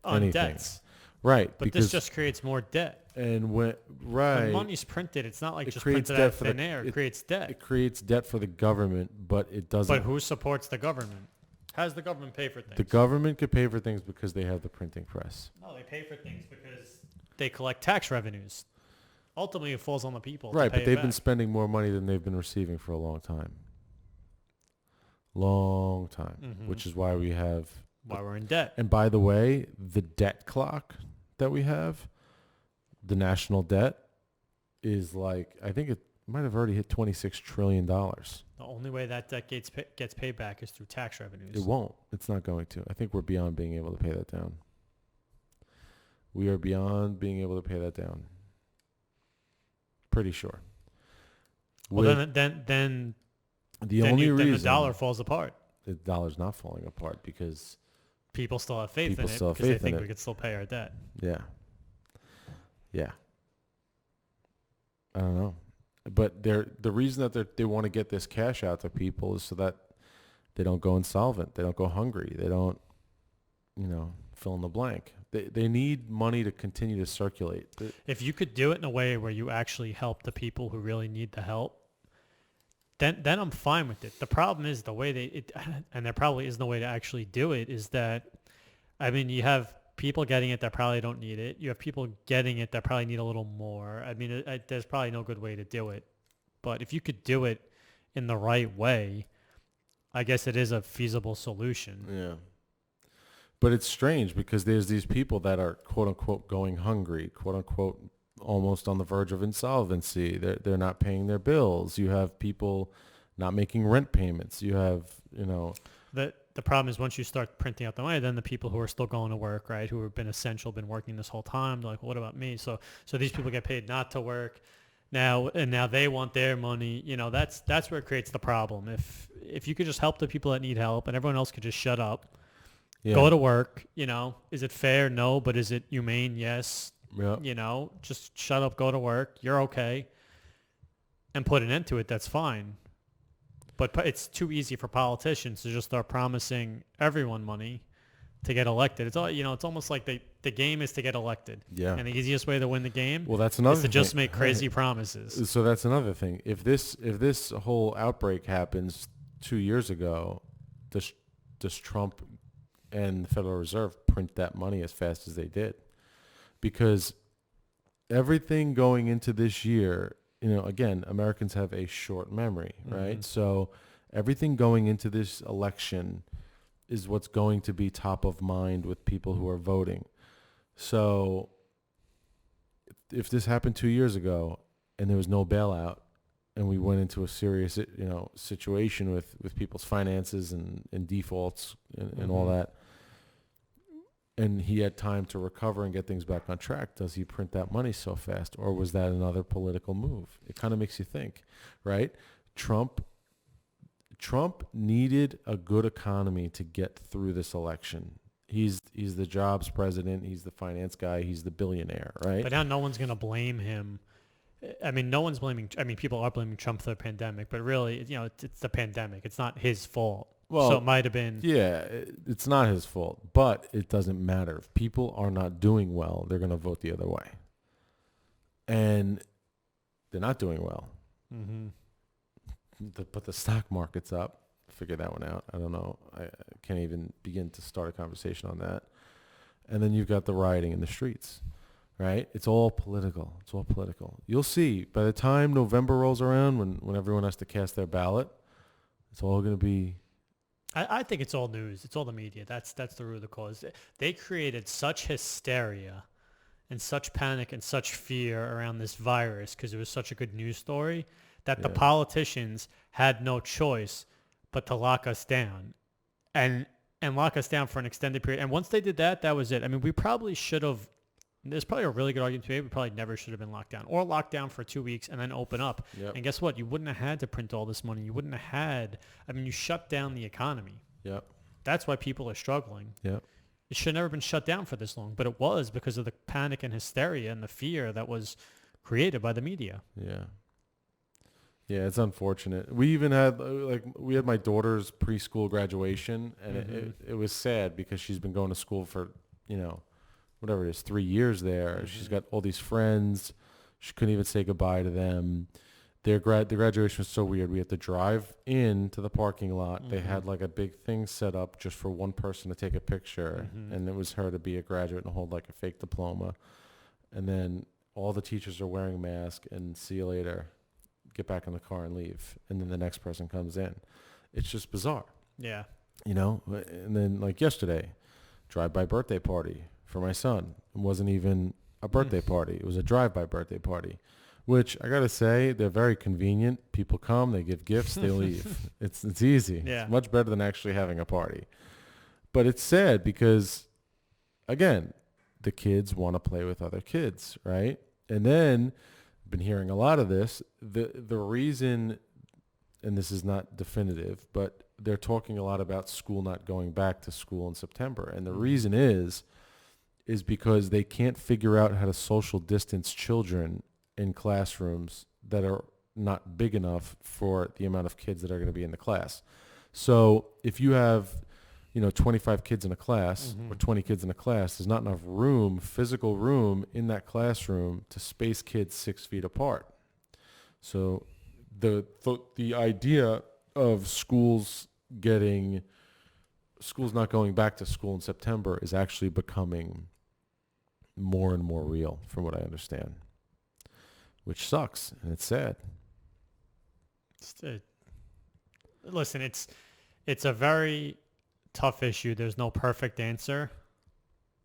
anything. Debts. Right. But this just creates more debt. And when money's printed, it's not like just printed out of thin air. It creates debt. It creates debt for the government, but it doesn't. But who supports the government? How does the government pay for things? The government could pay for things because they have the printing press. No, they pay for things because they collect tax revenues. Ultimately, it falls on the people. Right, but they've been spending more money than they've been receiving for a long time. Long time, which is why we're in debt. And by the way, the debt clock that we have, the national debt, is like, I think it might have already hit $26 trillion. The only way that debt gets paid back is through tax revenues. It won't. It's not going to. I think we're beyond being able to pay that down. We are beyond being able to pay that down. Pretty sure. Well, then the dollar falls apart. The dollar's not falling apart because people still have faith in it because they think we could still pay our debt. Yeah. I don't know. But the reason that they want to get this cash out to people is so that they don't go insolvent. They don't go hungry. They don't, fill in the blank. They need money to continue to circulate. If you could do it in a way where you actually help the people who really need the help, then I'm fine with it. The problem is the way and there probably isn't a way to actually do it, is that, I mean, you have people getting it that probably don't need it. You have people getting it that probably need a little more. I mean, there's probably no good way to do it. But if you could do it in the right way, I guess it is a feasible solution. Yeah. But it's strange because there's these people that are, quote unquote, going hungry, quote unquote, almost on the verge of insolvency. They're not paying their bills. You have people not making rent payments. You have, The problem is once you start printing out the money, then the people who are still going to work, right, who have been essential, been working this whole time, they're like, well, what about me? So these people get paid not to work now, and now they want their money. That's where it creates the problem. If you could just help the people that need help and everyone else could just shut up, go to work, is it fair? No. But is it humane? Yes. Yeah. Just shut up, go to work. You're okay. And put an end to it. That's fine. But it's too easy for politicians to just start promising everyone money to get elected. It's all, it's almost like the game is to get elected. Yeah. And the easiest way to win the game is to just make crazy promises. So that's another thing. If this whole outbreak happens 2 years ago, does Trump and the Federal Reserve print that money as fast as they did? Because everything going into this year, again, Americans have a short memory, right? So everything going into this election is what's going to be top of mind with people who are voting. So if this happened 2 years ago and there was no bailout and we went into a serious, situation with people's finances and defaults and all that, and he had time to recover and get things back on track, does he print that money so fast? Or was that another political move? It kind of makes you think, right? Trump needed a good economy to get through this election. He's the jobs president. He's the finance guy. He's the billionaire, right? But now no one's going to blame him. I mean, no one's blaming. I mean, people are blaming Trump for the pandemic, but really, it's the pandemic. It's not his fault. Well, so it might have been. Yeah, it's not his fault, but it doesn't matter. If people are not doing well, they're going to vote the other way. And they're not doing well. Mm-hmm. But the stock market's up. Figure that one out. I don't know. I can't even begin to start a conversation on that. And then you've got the rioting in the streets, right? It's all political. It's all political. You'll see by the time November rolls around, when everyone has to cast their ballot, it's all going to be. I think it's all news. It's all the media. That's the root of the cause. They created such hysteria and such panic and such fear around this virus because it was such a good news story that the politicians had no choice but to lock us down and lock us down for an extended period. And once they did that, that was it. I mean, we probably should have, there's probably a really good argument to be made. We probably never should have been locked down or locked down for 2 weeks and then open up. Yep. And guess what? You wouldn't have had to print all this money. You wouldn't have had, I mean, you shut down the economy. Yep. That's why people are struggling. Yep. It should have never been shut down for this long, but it was because of the panic and hysteria and the fear that was created by the media. Yeah. Yeah, it's unfortunate. We even had we had my daughter's preschool graduation, and it was sad because she's been going to school for, whatever it is, 3 years there. Mm-hmm. She's got all these friends. She couldn't even say goodbye to them. The graduation was so weird. We had to drive in to the parking lot. Mm-hmm. They had like a big thing set up just for one person to take a picture, and it was her to be a graduate and hold like a fake diploma. And then all the teachers are wearing masks, and see you later. Get back in the car and leave. And then the next person comes in. It's just bizarre. Yeah. And then like yesterday, drive-by birthday party for my son. It wasn't even a birthday party. It was a drive-by birthday party, which I got to say, they're very convenient. People come, they give gifts, they leave. It's easy. Yeah. It's much better than actually having a party. But it's sad because, again, the kids want to play with other kids, right? And then been hearing a lot of this. The reason, and this is not definitive, but they're talking a lot about school not going back to school in September. And the reason is because they can't figure out how to social distance children in classrooms that are not big enough for the amount of kids that are going to be in the class. So if you have 25 kids in a class or 20 kids in a class, there's not enough room, physical room in that classroom to space kids 6 feet apart. So the idea of schools not going back to school in September is actually becoming more and more real from what I understand, which sucks and it's sad. Listen, it's a very tough issue. There's no perfect answer,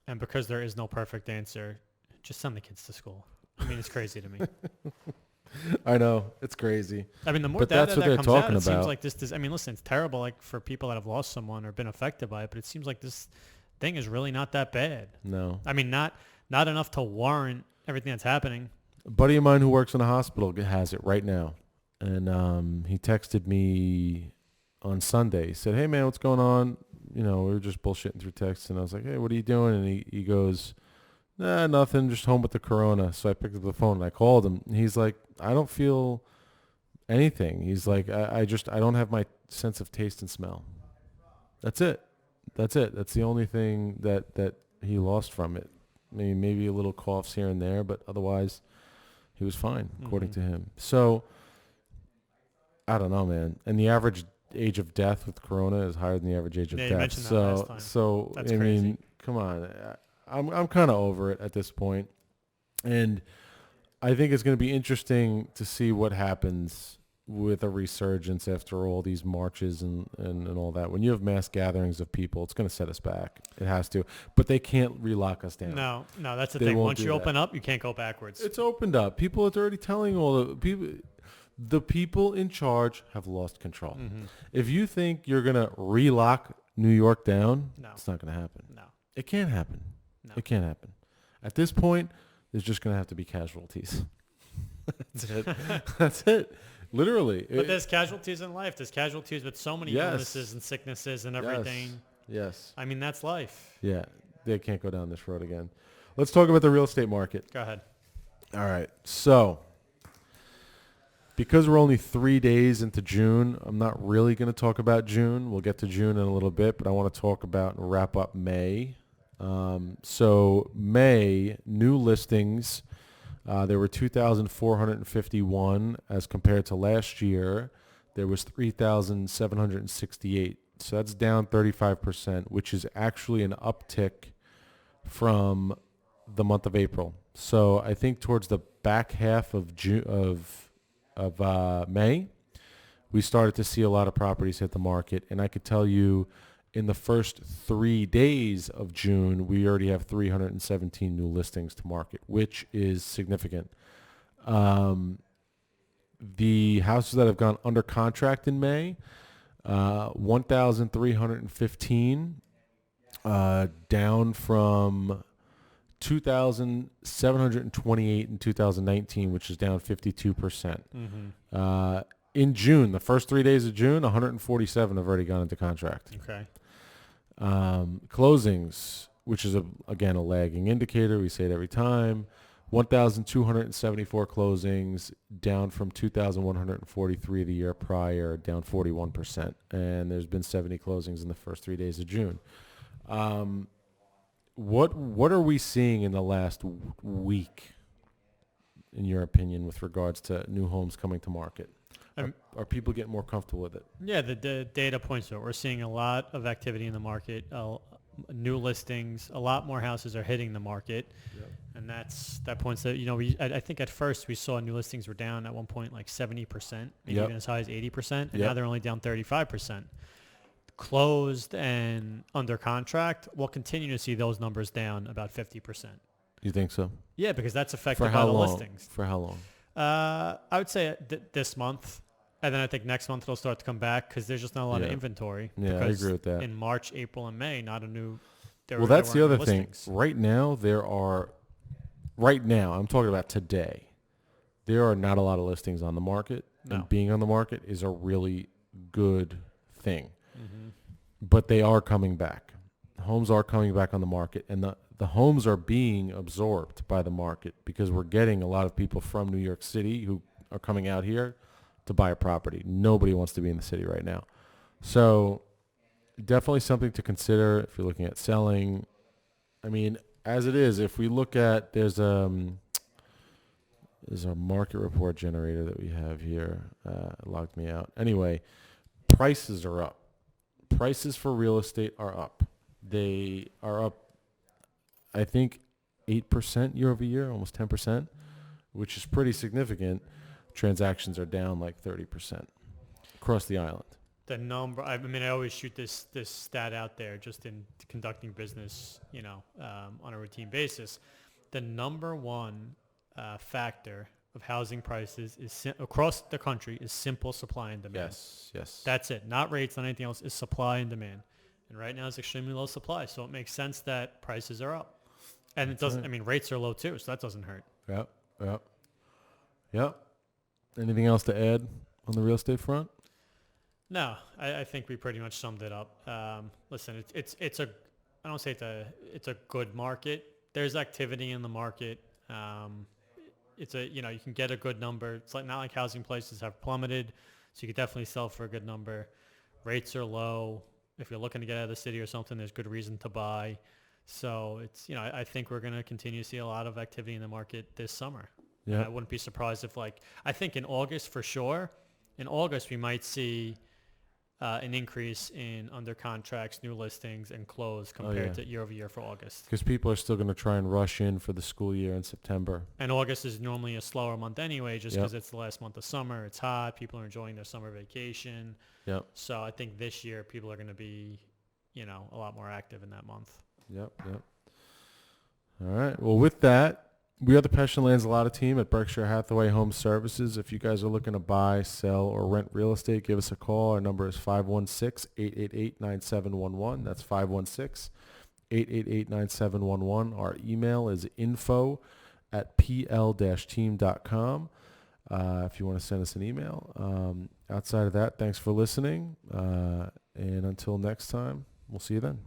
and because there is no perfect answer, just send the kids to school. I mean, it's crazy to me. I know, it's crazy. I mean, the more data that comes out, it seems like this. I mean, listen, it's terrible, like for people that have lost someone or been affected by it, but it seems like this thing is really not that bad. No, I mean, not enough to warrant everything that's happening. A buddy of mine who works in a hospital has it right now, and he texted me on Sunday. He said, "Hey man, what's going on?" We were just bullshitting through text, and I was like, "Hey, what are you doing?" And he goes, "Nah, nothing, just home with the corona." So I picked up the phone and I called him. And he's like, "I don't feel anything." He's like, I don't have my sense of taste and smell. That's it. That's the only thing that he lost from it. Maybe a little coughs here and there, but otherwise he was fine, according to him. So I don't know, man. And the average age of death with corona is higher than the average age of death. Mentioned that last time. So that's I crazy. mean, come on. I'm kind of over it at this point. And I think it's going to be interesting to see what happens with a resurgence after all these marches and all that. When you have mass gatherings of people, it's going to set us back. It has to. But they can't relock us down. No, that's the thing. Once you open up, you can't go backwards. It's opened up. People are already telling all the people. The people in charge have lost control. If you think you're going to relock New York down, it's not going to happen. No. It can't happen. No. It can't happen. At this point, there's just going to have to be casualties. That's it. That's it. Literally. But there's casualties in life. There's casualties with so many Yes. illnesses and sicknesses and everything. Yes. I mean, that's life. Yeah. They can't go down this road again. Let's talk about the real estate market. Go ahead. All right. So, because we're only 3 days into June, I'm not really going to talk about June. We'll get to June in a little bit, but I want to talk about and wrap up May. So May, new listings, there were 2,451 as compared to last year. There was 3,768. So that's down 35%, which is actually an uptick from the month of April. So I think towards the back half of May, we started to see a lot of properties hit the market. And I could tell you in the first 3 days of June, we already have 317 new listings to market, which is significant. The houses that have gone under contract in May, 1,315, down from 2,728 in 2019, which is down 52%. In June, the first 3 days of June, 147 have already gone into contract. Okay. Closings, which is, again, a lagging indicator. We say it every time. 1,274 closings, down from 2,143 the year prior, down 41%. And there's been 70 closings in the first 3 days of June. What are we seeing in the last week, in your opinion, with regards to new homes coming to market? Are people getting more comfortable with it? Yeah, the data points to it. We're seeing a lot of activity in the market, new listings, a lot more houses are hitting the market. Yep. And that points that, I think at first we saw new listings were down at one point like 70%, maybe Yep. even as high as 80%, and Yep. now they're only down 35%. Closed and under contract, we'll continue to see those numbers down about 50%. You think so? Yeah, because that's affected For by how the long? listings. For how long? I would say this month, and then I think next month it'll start to come back because there's just not a lot of Yeah. inventory. Yeah, I because agree with that. In March, April, and May, not a new. Well, that's the other thing. Listings. Right now, I'm talking about today, there are not a lot of listings on the market. No. And being on the market is a really good thing. Mm-hmm. But they are coming back. Homes are coming back on the market, and the homes are being absorbed by the market because we're getting a lot of people from New York City who are coming out here to buy a property. Nobody wants to be in the city right now. So definitely something to consider if you're looking at selling. I mean, as it is, if we look at, there's a market report generator that we have here. It logged me out. Anyway, prices are up. Prices for real estate are up. They are up, I think, 8% year over year, almost 10%, which is pretty significant. Transactions are down like 30% across the island. The number, I mean, I always shoot this stat out there just in conducting business, on a routine basis. The number one factor of housing prices is across the country is simple supply and demand. Yes. That's it. Not rates, not anything else. Is supply and demand. And right now it's extremely low supply, so it makes sense that prices are up. And it doesn't. Right. I mean, rates are low too, so that doesn't hurt. Yep. Anything else to add on the real estate front? No, I think we pretty much summed it up. Listen, it's a I don't say it's a good market. There's activity in the market. It's you can get a good number. It's not like housing prices have plummeted, so you could definitely sell for a good number. Rates are low. If you're looking to get out of the city or something, there's good reason to buy. So it's I think we're going to continue to see a lot of activity in the market this summer. Yeah, I wouldn't be surprised if I think in August for sure. In August we might see an increase in under contracts, new listings, and close compared to year over year for August. Because people are still going to try and rush in for the school year in September. And August is normally a slower month anyway, just because it's the last month of summer. It's hot. People are enjoying their summer vacation. Yep. So I think this year people are going to be, a lot more active in that month. Yep. All right. Well, with that, we are the Pesce Lanzillotta team at Berkshire Hathaway Home Services. If you guys are looking to buy, sell, or rent real estate, give us a call. Our number is 516-888-9711. That's 888-9711. Our email is info@pl-team.com. If you want to send us an email. Outside of that, thanks for listening. And until next time, we'll see you then.